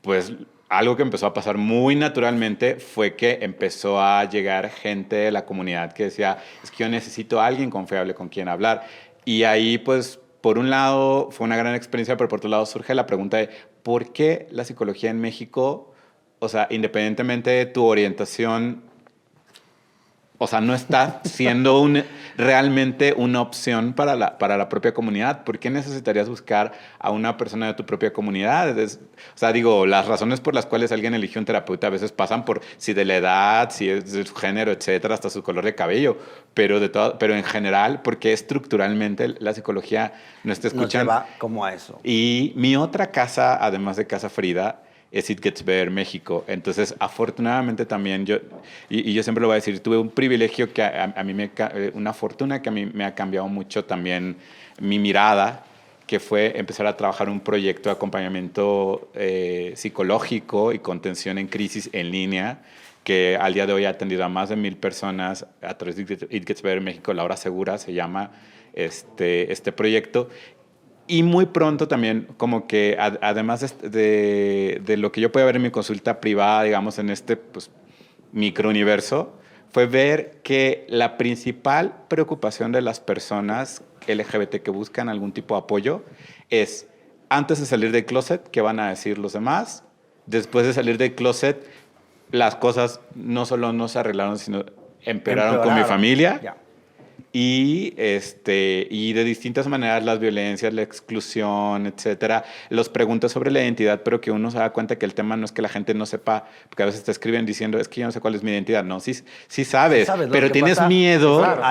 Pues algo que empezó a pasar muy naturalmente fue que empezó a llegar gente de la comunidad que decía, es que yo necesito a alguien confiable con quien hablar. Y ahí, pues, por un lado fue una gran experiencia, pero por otro lado surge la pregunta de ¿por qué la psicología en México, o sea, independientemente de tu orientación, o sea, no está siendo realmente una opción para la propia comunidad? ¿Por qué necesitarías buscar a una persona de tu propia comunidad? O sea, digo, las razones por las cuales alguien eligió un terapeuta a veces pasan por si de la edad, si es de su género, etcétera, hasta su color de cabello. Pero en general, porque estructuralmente la psicología no está escuchando. Nos lleva como a eso. Y mi otra casa, además de Casa Frida, es It Gets Better México. Entonces, afortunadamente también yo siempre lo voy a decir, tuve un privilegio que a mí una fortuna que a mí me ha cambiado mucho también mi mirada, que fue empezar a trabajar un proyecto de acompañamiento psicológico y contención en crisis en línea, que al día de hoy ha atendido a más de 1,000 personas a través de It Gets Better México. La Hora Segura se llama este proyecto. Y muy pronto también, como que además de lo que yo podía ver en mi consulta privada, digamos, en este pues, microuniverso, fue ver que la principal preocupación de las personas LGBT que buscan algún tipo de apoyo es, antes de salir del closet, ¿qué van a decir los demás? Después de salir del closet, las cosas no solo no se arreglaron, sino empeoraron con mi familia. Ya. Y de distintas maneras las violencias, la exclusión, etcétera, los preguntas sobre la identidad, pero que uno se da cuenta que el tema no es que la gente no sepa, porque a veces te escriben diciendo, es que yo no sé cuál es mi identidad. No, sí sabes, pero tienes miedo. Claro,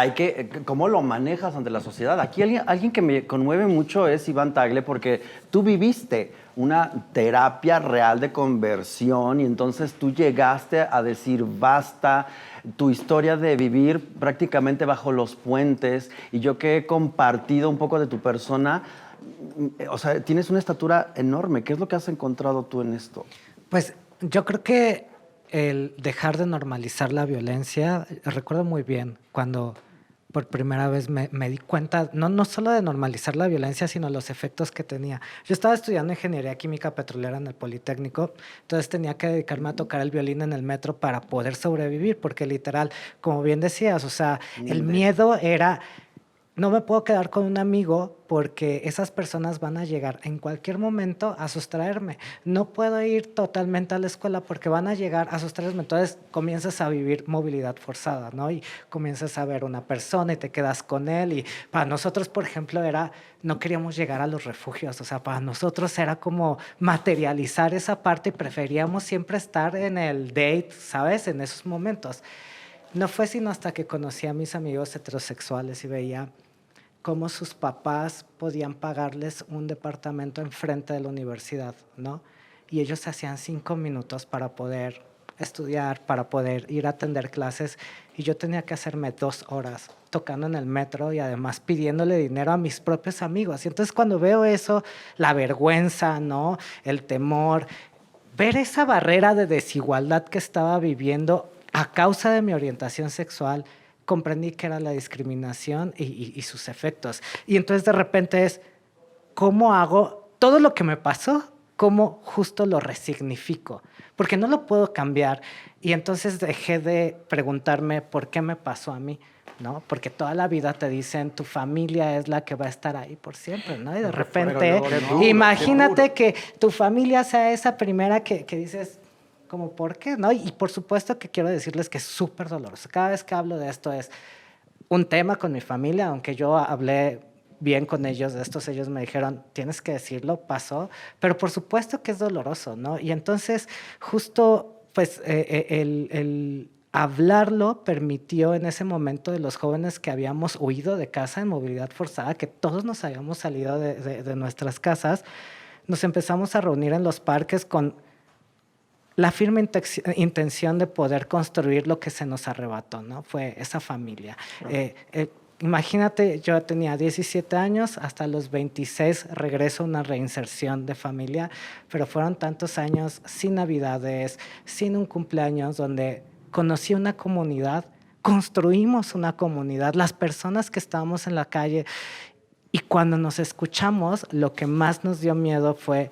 ¿cómo lo manejas ante la sociedad? Aquí alguien que me conmueve mucho es Iván Tagle, porque tú viviste una terapia real de conversión y entonces tú llegaste a decir basta, tu historia de vivir prácticamente bajo los puentes, y yo que he compartido un poco de tu persona, o sea, tienes una estatura enorme. ¿Qué es lo que has encontrado tú en esto? Pues yo creo que el dejar de normalizar la violencia, recuerdo muy bien cuando por primera vez me di cuenta, no solo de normalizar la violencia, sino los efectos que tenía. Yo estaba estudiando ingeniería química petrolera en el Politécnico, entonces tenía que dedicarme a tocar el violín en el metro para poder sobrevivir, porque literal, como bien decías, o sea, el miedo era... No me puedo quedar con un amigo porque esas personas van a llegar en cualquier momento a sustraerme. No puedo ir totalmente a la escuela porque van a llegar a sustraerme. Entonces comienzas a vivir movilidad forzada, ¿no? Y comienzas a ver una persona y te quedas con él. Y para nosotros, por ejemplo, no queríamos llegar a los refugios. O sea, para nosotros era como materializar esa parte y preferíamos siempre estar en el date, ¿sabes? En esos momentos. No fue sino hasta que conocí a mis amigos heterosexuales y veía cómo sus papás podían pagarles un departamento enfrente de la universidad, ¿no? Y ellos hacían 5 minutos para poder estudiar, para poder ir a atender clases, y yo tenía que hacerme 2 horas tocando en el metro y además pidiéndole dinero a mis propios amigos. Y entonces cuando veo eso, la vergüenza, ¿no? El temor, ver esa barrera de desigualdad que estaba viviendo a causa de mi orientación sexual, comprendí que era la discriminación y sus efectos. Y entonces de repente es, ¿cómo hago todo lo que me pasó? ¿Cómo justo lo resignifico? Porque no lo puedo cambiar. Y entonces dejé de preguntarme por qué me pasó a mí, ¿no? Porque toda la vida te dicen, tu familia es la que va a estar ahí por siempre, ¿no? Y de repente, imagínate que tu familia sea esa primera que dices... como por qué, ¿no? Y por supuesto que quiero decirles que es súper doloroso. Cada vez que hablo de esto es un tema con mi familia, aunque yo hablé bien con ellos de estos, ellos me dijeron, tienes que decirlo, pasó, pero por supuesto que es doloroso, ¿no? Y entonces justo pues el hablarlo permitió en ese momento de los jóvenes que habíamos huido de casa en movilidad forzada, que todos nos habíamos salido de nuestras casas, nos empezamos a reunir en los parques con la firme intención de poder construir lo que se nos arrebató, ¿no? Fue esa familia. Imagínate, yo tenía 17 años, hasta los 26 regreso a una reinserción de familia, pero fueron tantos años sin navidades, sin un cumpleaños, donde conocí una comunidad, construimos una comunidad, las personas que estábamos en la calle, y cuando nos escuchamos, lo que más nos dio miedo fue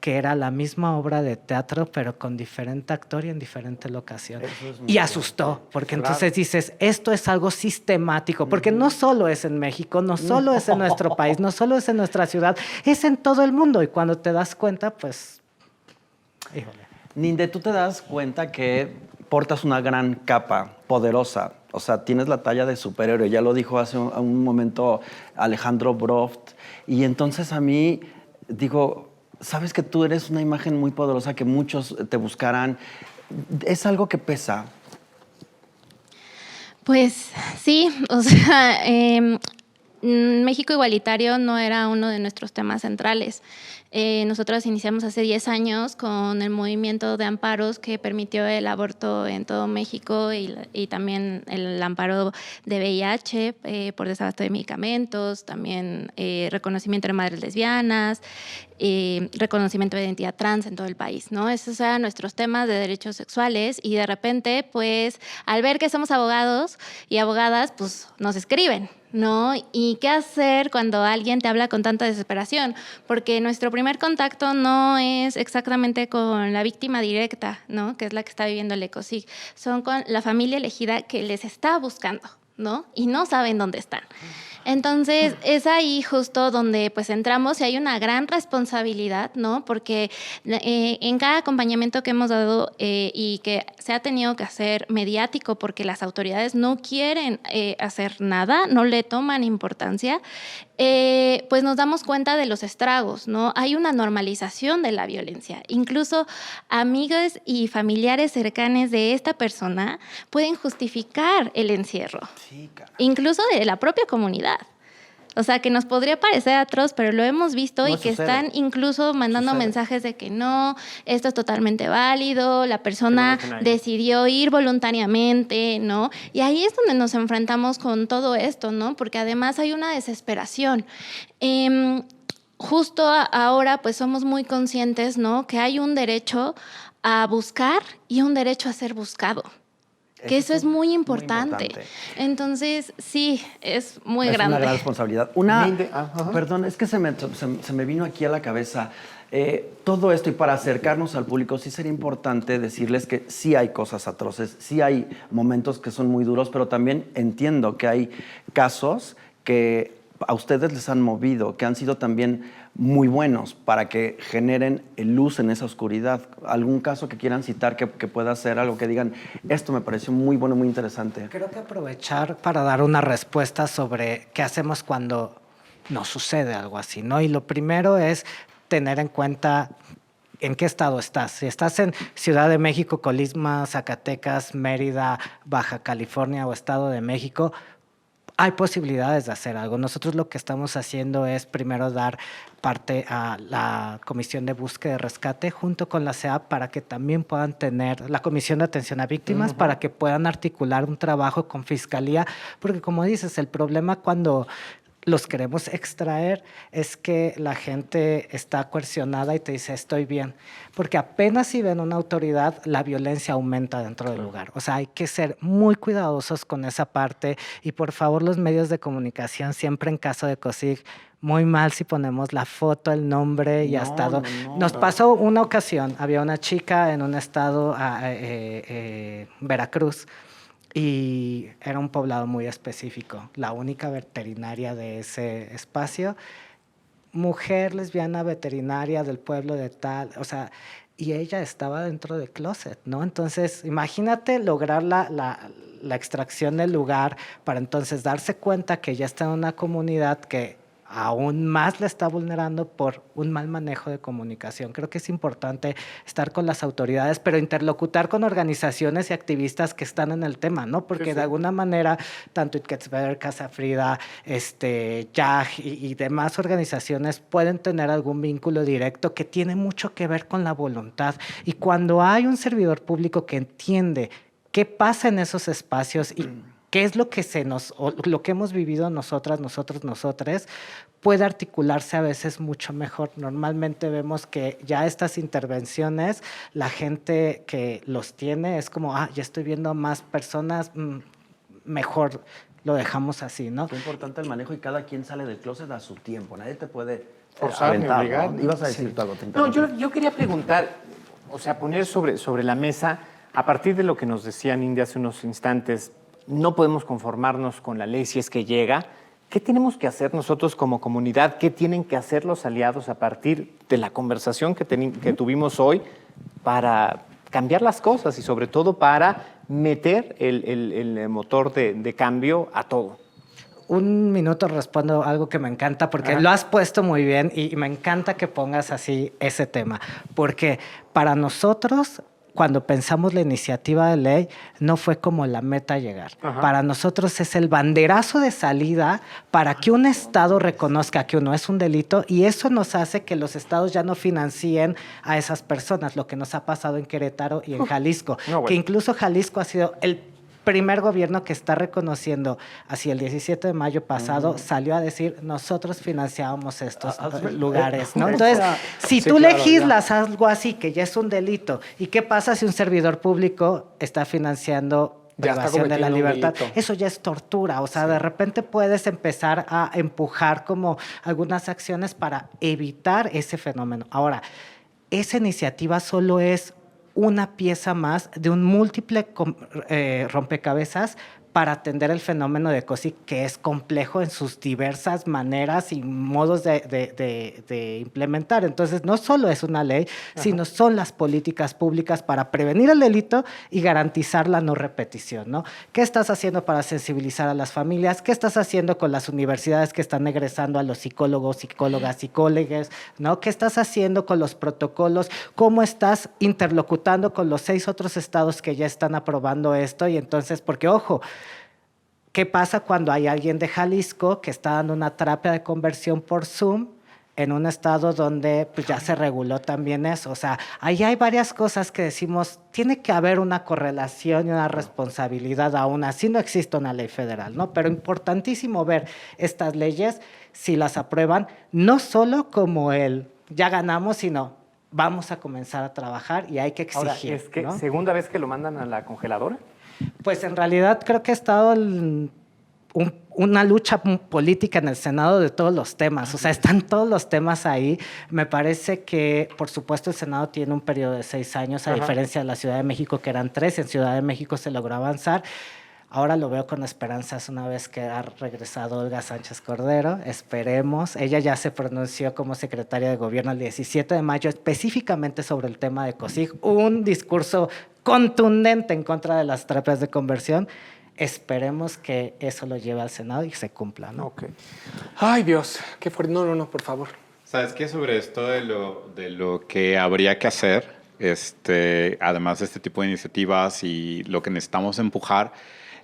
que era la misma obra de teatro, pero con diferente actor y en diferente locación. Y asustó, porque entonces dices, esto es algo sistemático, porque no solo es en México, no solo es en nuestro país, no solo es en nuestra ciudad, es en todo el mundo. Y cuando te das cuenta, pues, híjole. Ninde, tú te das cuenta que portas una gran capa poderosa. O sea, tienes la talla de superhéroe. Ya lo dijo hace un momento Alejandro Broft. Y entonces a mí, digo... Sabes que tú eres una imagen muy poderosa, que muchos te buscarán. ¿Es algo que pesa? Pues sí, o sea, México Igualitario no era uno de nuestros temas centrales. Nosotros iniciamos hace 10 años con el movimiento de amparos que permitió el aborto en todo México y también el amparo de VIH por desabasto de medicamentos, también reconocimiento de madres lesbianas, reconocimiento de identidad trans en todo el país, ¿no? Esos eran nuestros temas de derechos sexuales y de repente, pues, al ver que somos abogados y abogadas, pues, nos escriben, ¿no? ¿Y qué hacer cuando alguien te habla con tanta desesperación? Porque nuestro primer contacto no es exactamente con la víctima directa, ¿no? Que es la que está viviendo el ECOSIG. Son con la familia elegida que les está buscando, ¿no? Y no saben dónde están. Entonces, es ahí justo donde pues entramos y hay una gran responsabilidad, ¿no? Porque en cada acompañamiento que hemos dado y que se ha tenido que hacer mediático porque las autoridades no quieren hacer nada, no le toman importancia, pues nos damos cuenta de los estragos, ¿no? Hay una normalización de la violencia. Incluso amigos y familiares cercanos de esta persona pueden justificar el encierro, incluso de la propia comunidad. O sea, que nos podría parecer atroz, pero lo hemos visto y que están incluso mandando mensajes de que no, esto es totalmente válido, la persona decidió ir voluntariamente, ¿no? Y ahí es donde nos enfrentamos con todo esto, ¿no? Porque además hay una desesperación. Justo ahora, pues somos muy conscientes, ¿no? Que hay un derecho a buscar y un derecho a ser buscado. Que eso es muy importante. Entonces, sí, es muy grande. Es una gran responsabilidad. Perdón, es que se me vino aquí a la cabeza. Todo esto, y para acercarnos al público, sí sería importante decirles que sí hay cosas atroces, sí hay momentos que son muy duros, pero también entiendo que hay casos que a ustedes les han movido, que han sido también muy buenos para que generen luz en esa oscuridad. ¿Algún caso que quieran citar que pueda ser algo que digan, esto me pareció muy bueno, muy interesante? Creo que aprovechar para dar una respuesta sobre qué hacemos cuando nos sucede algo así, ¿no? Y lo primero es tener en cuenta en qué estado estás. Si estás en Ciudad de México, Colima, Zacatecas, Mérida, Baja California o Estado de México, hay posibilidades de hacer algo. Nosotros lo que estamos haciendo es primero dar parte a la Comisión de Búsqueda y Rescate junto con la CEAP para que también puedan tener la Comisión de Atención a Víctimas, para que puedan articular un trabajo con Fiscalía, porque como dices, el problema cuando los queremos extraer es que la gente está coercionada y te dice estoy bien, porque apenas si ven una autoridad la violencia aumenta dentro del lugar. O sea, hay que ser muy cuidadosos con esa parte y por favor los medios de comunicación siempre en caso de COSIG muy mal si ponemos la foto, el nombre y hasta nos pasó una ocasión, había una chica en un estado Veracruz. Y era un poblado muy específico, la única veterinaria de ese espacio, mujer lesbiana veterinaria del pueblo de tal, o sea, y ella estaba dentro del closet, ¿no? Entonces, imagínate lograr la extracción del lugar para entonces darse cuenta que ya está en una comunidad que aún más la está vulnerando por un mal manejo de comunicación. Creo que es importante estar con las autoridades, pero interlocutar con organizaciones y activistas que están en el tema, ¿no? Porque de alguna manera, tanto Itketsber, Casa Frida, YAG y demás organizaciones pueden tener algún vínculo directo que tiene mucho que ver con la voluntad. Y cuando hay un servidor público que entiende qué pasa en esos espacios y qué es lo que lo que hemos vivido nosotras, nosotres, puede articularse a veces mucho mejor. Normalmente vemos que ya estas intervenciones, la gente que los tiene es como, ya estoy viendo a más personas, mejor lo dejamos así, ¿no? Qué importante el manejo y cada quien sale del closet a su tiempo. Nadie te puede forzar ni obligar. ¿No? Ibas a decir algo. No, yo quería preguntar, o sea, poner sobre la mesa, a partir de lo que nos decía India hace unos instantes, no podemos conformarnos con la ley si es que llega. ¿Qué tenemos que hacer nosotros como comunidad? ¿Qué tienen que hacer los aliados a partir de la conversación que tuvimos hoy para cambiar las cosas y sobre todo para meter el motor de cambio a todo? Un minuto respondo algo que me encanta porque lo has puesto muy bien y me encanta que pongas así ese tema. Porque para nosotros cuando pensamos la iniciativa de ley, no fue como la meta a llegar. Para nosotros es el banderazo de salida para que un estado reconozca que uno es un delito, y eso nos hace que los estados ya no financien a esas personas, lo que nos ha pasado en Querétaro y en Jalisco, que incluso Jalisco ha sido el primer gobierno que está reconociendo, hacia el 17 de mayo pasado, salió a decir, nosotros financiábamos estos lugares, ¿no? Entonces, si tú legislas algo así, que ya es un delito, ¿y qué pasa si un servidor público está financiando privación de la libertad? Eso ya es tortura, o sea, de repente puedes empezar a empujar como algunas acciones para evitar ese fenómeno. Ahora, esa iniciativa solo es una pieza más de un múltiple rompecabezas para atender el fenómeno de COSIC, que es complejo en sus diversas maneras y modos de implementar. Entonces, no solo es una ley, sino son las políticas públicas para prevenir el delito y garantizar la no repetición, ¿no? ¿Qué estás haciendo para sensibilizar a las familias? ¿Qué estás haciendo con las universidades que están egresando a los psicólogos, psicólogas, psicólogas, ¿no? ¿Qué estás haciendo con los protocolos? ¿Cómo estás interlocutando con los 6 otros estados que ya están aprobando esto? Y entonces, porque, ojo, ¿qué pasa cuando hay alguien de Jalisco que está dando una terapia de conversión por Zoom en un estado donde pues, ya se reguló también eso? O sea, ahí hay varias cosas que decimos, tiene que haber una correlación y una responsabilidad, aún así no existe una ley federal, ¿no? Pero importantísimo ver estas leyes, si las aprueban, no solo como ya ganamos, sino vamos a comenzar a trabajar y hay que exigir. Ahora, ¿es que ¿no? segunda vez que lo mandan a la congeladora? Pues en realidad creo que ha estado una lucha política en el Senado de todos los temas. O sea, están todos los temas ahí. Me parece que, por supuesto, el Senado tiene un periodo de 6 años, a diferencia de la Ciudad de México, que eran 3. En Ciudad de México se logró avanzar. Ahora lo veo con esperanzas una vez que ha regresado Olga Sánchez Cordero. Esperemos. Ella ya se pronunció como secretaria de gobierno el 17 de mayo específicamente sobre el tema de COSIG. Un discurso contundente en contra de las terapias de conversión. Esperemos que eso lo lleve al Senado y se cumpla, ¿no? Okay. Ay, Dios, qué fuerte. No, por favor. ¿Sabes qué? Sobre esto de lo que habría que hacer, además de este tipo de iniciativas y lo que necesitamos empujar,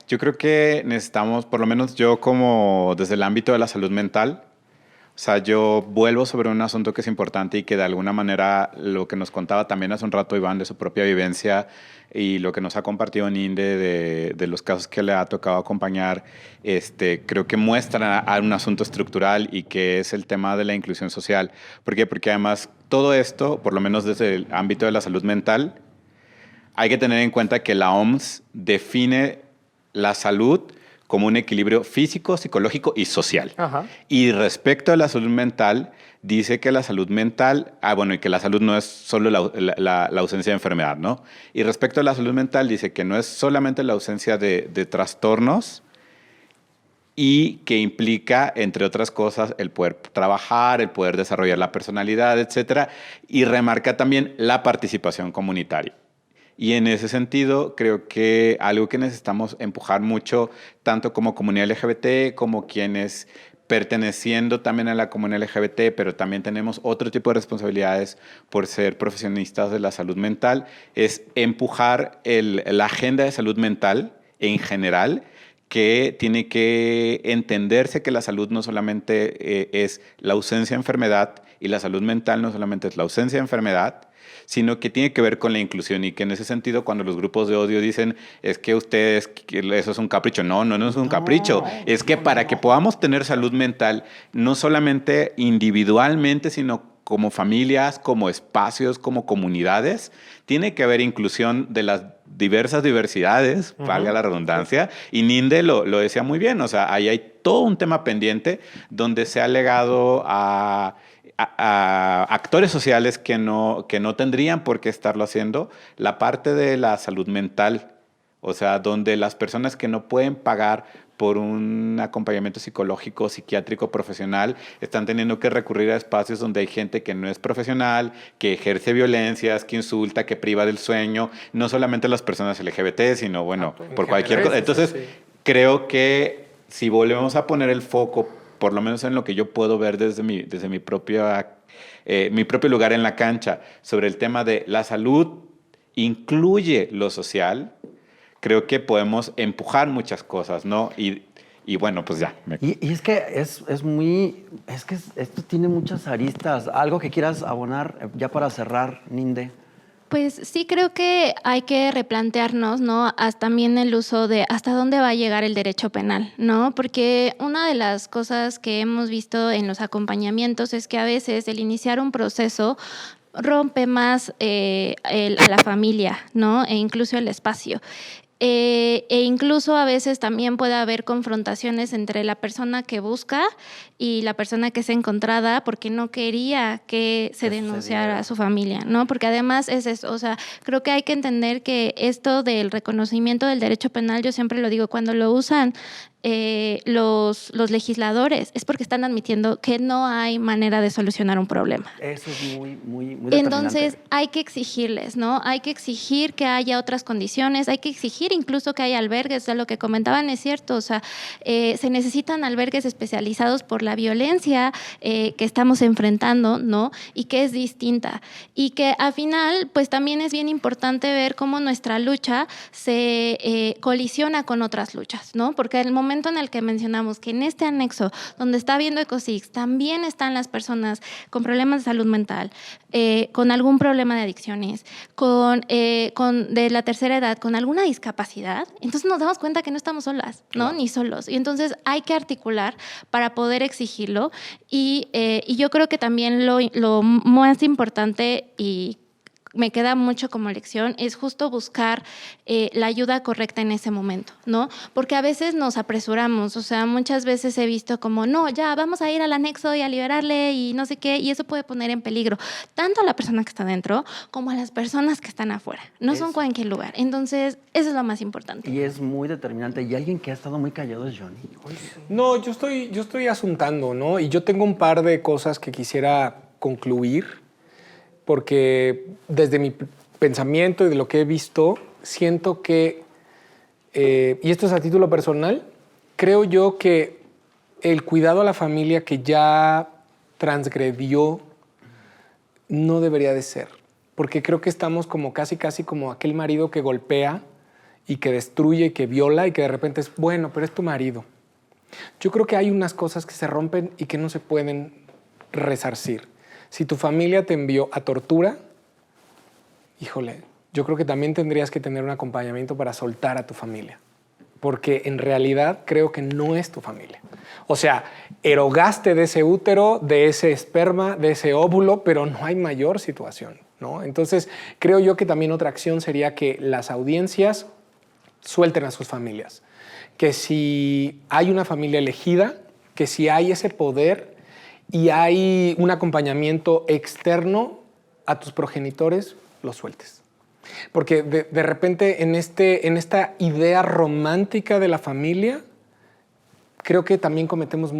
yo creo que necesitamos, por lo menos yo como desde el ámbito de la salud mental, o sea, yo vuelvo sobre un asunto que es importante y que de alguna manera lo que nos contaba también hace un rato Iván de su propia vivencia y lo que nos ha compartido Ninde de los casos que le ha tocado acompañar, creo que muestra a un asunto estructural y que es el tema de la inclusión social. ¿Por qué? Porque además todo esto, por lo menos desde el ámbito de la salud mental, hay que tener en cuenta que la OMS define la salud como un equilibrio físico, psicológico y social. Y respecto a la salud mental, dice que la salud mental, y que la salud no es solo la ausencia de enfermedad, ¿no? Y respecto a la salud mental, dice que no es solamente la ausencia de trastornos y que implica, entre otras cosas, el poder trabajar, el poder desarrollar la personalidad, etcétera, y remarca también la participación comunitaria. Y en ese sentido, creo que algo que necesitamos empujar mucho, tanto como comunidad LGBT, como quienes perteneciendo también a la comunidad LGBT, pero también tenemos otro tipo de responsabilidades por ser profesionistas de la salud mental, es empujar la agenda de salud mental en general, que tiene que entenderse que la salud no solamente es la ausencia de enfermedad, y la salud mental no solamente es la ausencia de enfermedad, sino que tiene que ver con la inclusión, y que en ese sentido cuando los grupos de odio dicen es que ustedes, eso es un capricho, no es un capricho, es que para que podamos tener salud mental, no solamente individualmente, sino como familias, como espacios, como comunidades, tiene que haber inclusión de las diversas diversidades, valga la redundancia, y Ninde lo decía muy bien, o sea, ahí hay todo un tema pendiente donde se ha legado a actores sociales que no tendrían por qué estarlo haciendo, la parte de la salud mental, o sea, donde las personas que no pueden pagar por un acompañamiento psicológico, psiquiátrico, profesional, están teniendo que recurrir a espacios donde hay gente que no es profesional, que ejerce violencias, que insulta, que priva del sueño, no solamente las personas LGBT, sino, por cualquier cosa. Entonces, creo que si volvemos a poner el foco, por lo menos en lo que yo puedo ver desde mi propio lugar en la cancha, sobre el tema de la salud incluye lo social, creo que podemos empujar muchas cosas, ¿no? Y bueno, pues ya. Y es que esto tiene muchas aristas. Algo que quieras abonar ya para cerrar, Ninde. Pues sí creo que hay que replantearnos, ¿no? También el uso de hasta dónde va a llegar el derecho penal, ¿no? Porque una de las cosas que hemos visto en los acompañamientos es que a veces el iniciar un proceso rompe más a la familia, ¿no? E incluso el espacio. E incluso a veces también puede haber confrontaciones entre la persona que busca y la persona que es encontrada porque no quería que se denunciara a su familia, ¿no? Porque además es eso, o sea, creo que hay que entender que esto del reconocimiento del derecho penal, yo siempre lo digo, cuando lo usan los legisladores es porque están admitiendo que no hay manera de solucionar un problema. Eso es muy determinante. Entonces hay que exigirles, ¿no? Hay que exigir que haya otras condiciones, hay que exigir incluso que haya albergues, o sea, lo que comentaban es cierto, o sea, se necesitan albergues especializados por la violencia que estamos enfrentando, ¿no? Y que es distinta. Y que al final, pues también es bien importante ver cómo nuestra lucha se colisiona con otras luchas, ¿no? Porque el momento en el que mencionamos que en este anexo, donde está viendo Ecosix, también están las personas con problemas de salud mental, con algún problema de adicciones, de la tercera edad, con alguna discapacidad, entonces nos damos cuenta que no estamos solas, ¿no? Ni solos. Y entonces hay que articular para poder exigirlo y yo creo que también lo más importante y me queda mucho como lección es justo buscar la ayuda correcta en ese momento, ¿no? Porque a veces nos apresuramos, o sea, muchas veces he visto como, no, ya, vamos a ir al anexo y a liberarle y no sé qué, y eso puede poner en peligro tanto a la persona que está dentro como a las personas que están afuera. No son cualquier lugar. Entonces, eso es lo más importante. Y es muy determinante. Y alguien que ha estado muy callado es Johnny. No, yo estoy asuntando, ¿no? Y yo tengo un par de cosas que quisiera concluir, porque desde mi pensamiento y de lo que he visto, siento que, y esto es a título personal, creo yo que el cuidado a la familia que ya transgredió no debería de ser, porque creo que estamos como casi como aquel marido que golpea y que destruye y que viola y que de repente es, bueno, pero es tu marido. Yo creo que hay unas cosas que se rompen y que no se pueden resarcir. Si tu familia te envió a tortura, híjole, yo creo que también tendrías que tener un acompañamiento para soltar a tu familia. Porque en realidad creo que no es tu familia. O sea, erogaste de ese útero, de ese esperma, de ese óvulo, pero no hay mayor situación, ¿no? Entonces, creo yo que también otra acción sería que las audiencias suelten a sus familias. Que si hay una familia elegida, que si hay ese poder y hay un acompañamiento externo a tus progenitores, los sueltes. Porque de repente en esta idea romántica de la familia, creo que también cometemos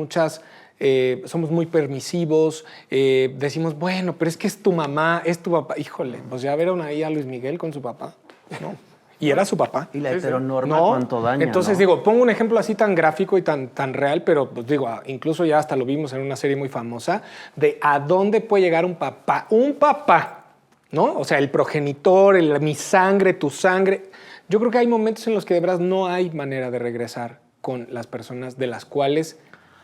somos muy permisivos, decimos, bueno, pero es que es tu mamá, es tu papá. Híjole, pues ya vieron ahí a Luis Miguel con su papá, ¿no? Y era su papá. Y la heteronorma cuánto daña, Entonces, ¿no? digo, pongo un ejemplo así tan gráfico y tan real, pero pues digo, incluso ya hasta lo vimos en una serie muy famosa, de a dónde puede llegar un papá, ¿no? O sea, el progenitor, mi sangre, tu sangre. Yo creo que hay momentos en los que de verdad no hay manera de regresar con las personas de las cuales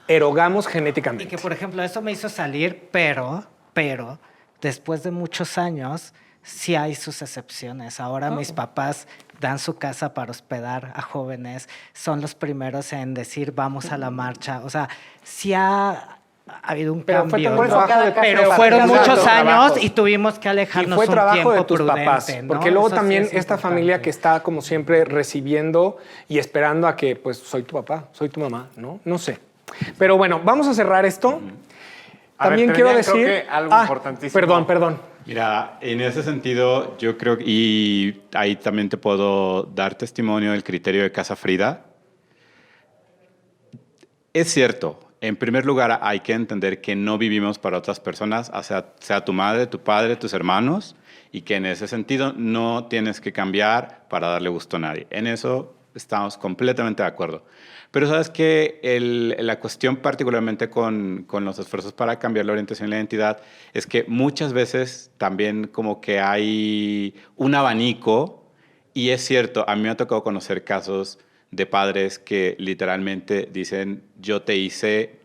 erogamos genéticamente. Y que, por ejemplo, eso me hizo salir, pero después de muchos años, sí hay sus excepciones. Ahora mis papás dan su casa para hospedar a jóvenes, son los primeros en decir vamos a la marcha. O sea, sí ha habido un cambio, ¿no? Pero fueron muchos años y tuvimos que alejarnos y fue trabajo un tiempo de tus prudente, papás, ¿no? porque luego Eso también sí es esta importante. familia que está como siempre recibiendo y esperando a que pues soy tu papá, soy tu mamá, ¿no? No sé. Pero bueno, vamos a cerrar esto. También pero quiero ya decir creo que algo importantísimo. Perdón. Mira, en ese sentido, yo creo, y ahí también te puedo dar testimonio del criterio de Casa Frida. Es cierto, en primer lugar hay que entender que no vivimos para otras personas, sea tu madre, tu padre, tus hermanos, y que en ese sentido no tienes que cambiar para darle gusto a nadie. En eso estamos completamente de acuerdo. Pero sabes que la cuestión particularmente con los esfuerzos para cambiar la orientación y la identidad es que muchas veces también como que hay un abanico, y es cierto, a mí me ha tocado conocer casos de padres que literalmente dicen, yo te hice,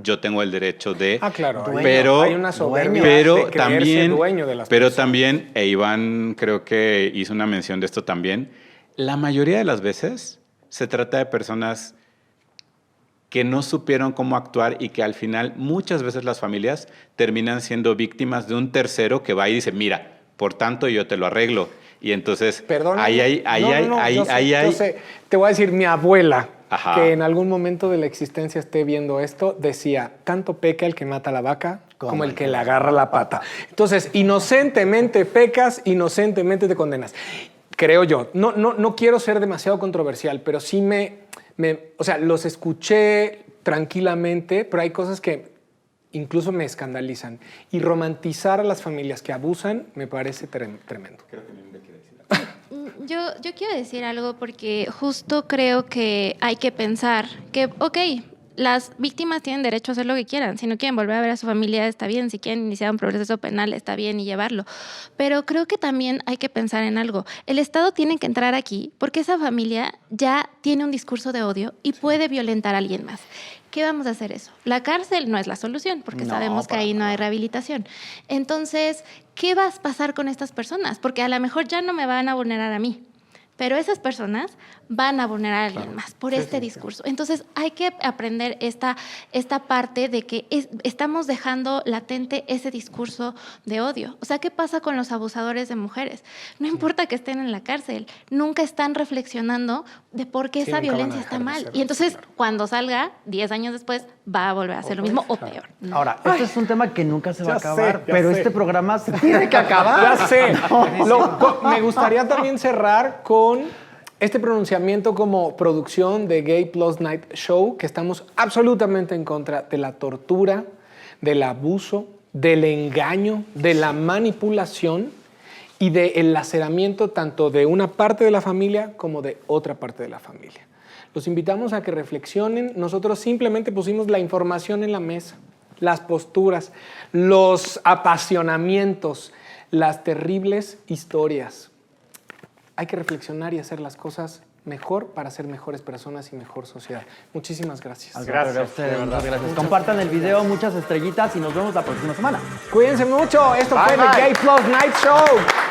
yo tengo el derecho de... Ah, claro. Pero, hay una soberbia pero de creerse también, dueño de las pero personas. también, e Iván creo que hizo una mención de esto también, la mayoría de las veces se trata de personas que no supieron cómo actuar y que al final muchas veces las familias terminan siendo víctimas de un tercero que va y dice, mira, por tanto yo te lo arreglo. Y entonces, Perdón. yo sé. Te voy a decir, mi abuela, Ajá. que en algún momento de la existencia esté viendo esto, decía, tanto peca el que mata a la vaca como el que le agarra la pata. Entonces, inocentemente pecas, inocentemente te condenas. Creo yo. No quiero ser demasiado controversial, pero sí o sea, los escuché tranquilamente, pero hay cosas que incluso me escandalizan. Y romantizar a las familias que abusan me parece tremendo. Creo que Linda quiere decir algo. Yo quiero decir algo porque justo creo que hay que pensar que, ok, las víctimas tienen derecho a hacer lo que quieran. Si no quieren volver a ver a su familia, está bien. Si quieren iniciar un proceso penal, está bien y llevarlo. Pero creo que también hay que pensar en algo. El Estado tiene que entrar aquí porque esa familia ya tiene un discurso de odio y puede violentar a alguien más. ¿Qué vamos a hacer eso? La cárcel no es la solución porque sabemos que ahí no hay rehabilitación. Entonces, ¿qué va a pasar con estas personas? Porque a lo mejor ya no me van a vulnerar a mí. Pero esas personas van a vulnerar a alguien más por este discurso. Entonces, hay que aprender esta parte de que estamos dejando latente ese discurso de odio. O sea, ¿qué pasa con los abusadores de mujeres? No importa que estén en la cárcel, nunca están reflexionando de por qué esa violencia está mal. Y entonces, cuando salga, 10 años después, va a volver a hacer lo mismo o peor. Ahora, este es un tema que nunca se va a Ya acabar, sé, pero sé. este programa se tiene que acabar. Ya sé. Me gustaría también cerrar con este pronunciamiento como producción de Gay Plus Night Show, que estamos absolutamente en contra de la tortura, del abuso, del engaño, de la manipulación y del laceramiento tanto de una parte de la familia como de otra parte de la familia. Los invitamos a que reflexionen. Nosotros simplemente pusimos la información en la mesa, las posturas, los apasionamientos, las terribles historias. Hay que reflexionar y hacer las cosas mejor para ser mejores personas y mejor sociedad. Muchísimas gracias. Gracias a ustedes, muchas gracias. Compartan el video, muchas estrellitas y nos vemos la próxima semana. Cuídense mucho. Esto fue Bye, The bye. Gay Plus Night Show.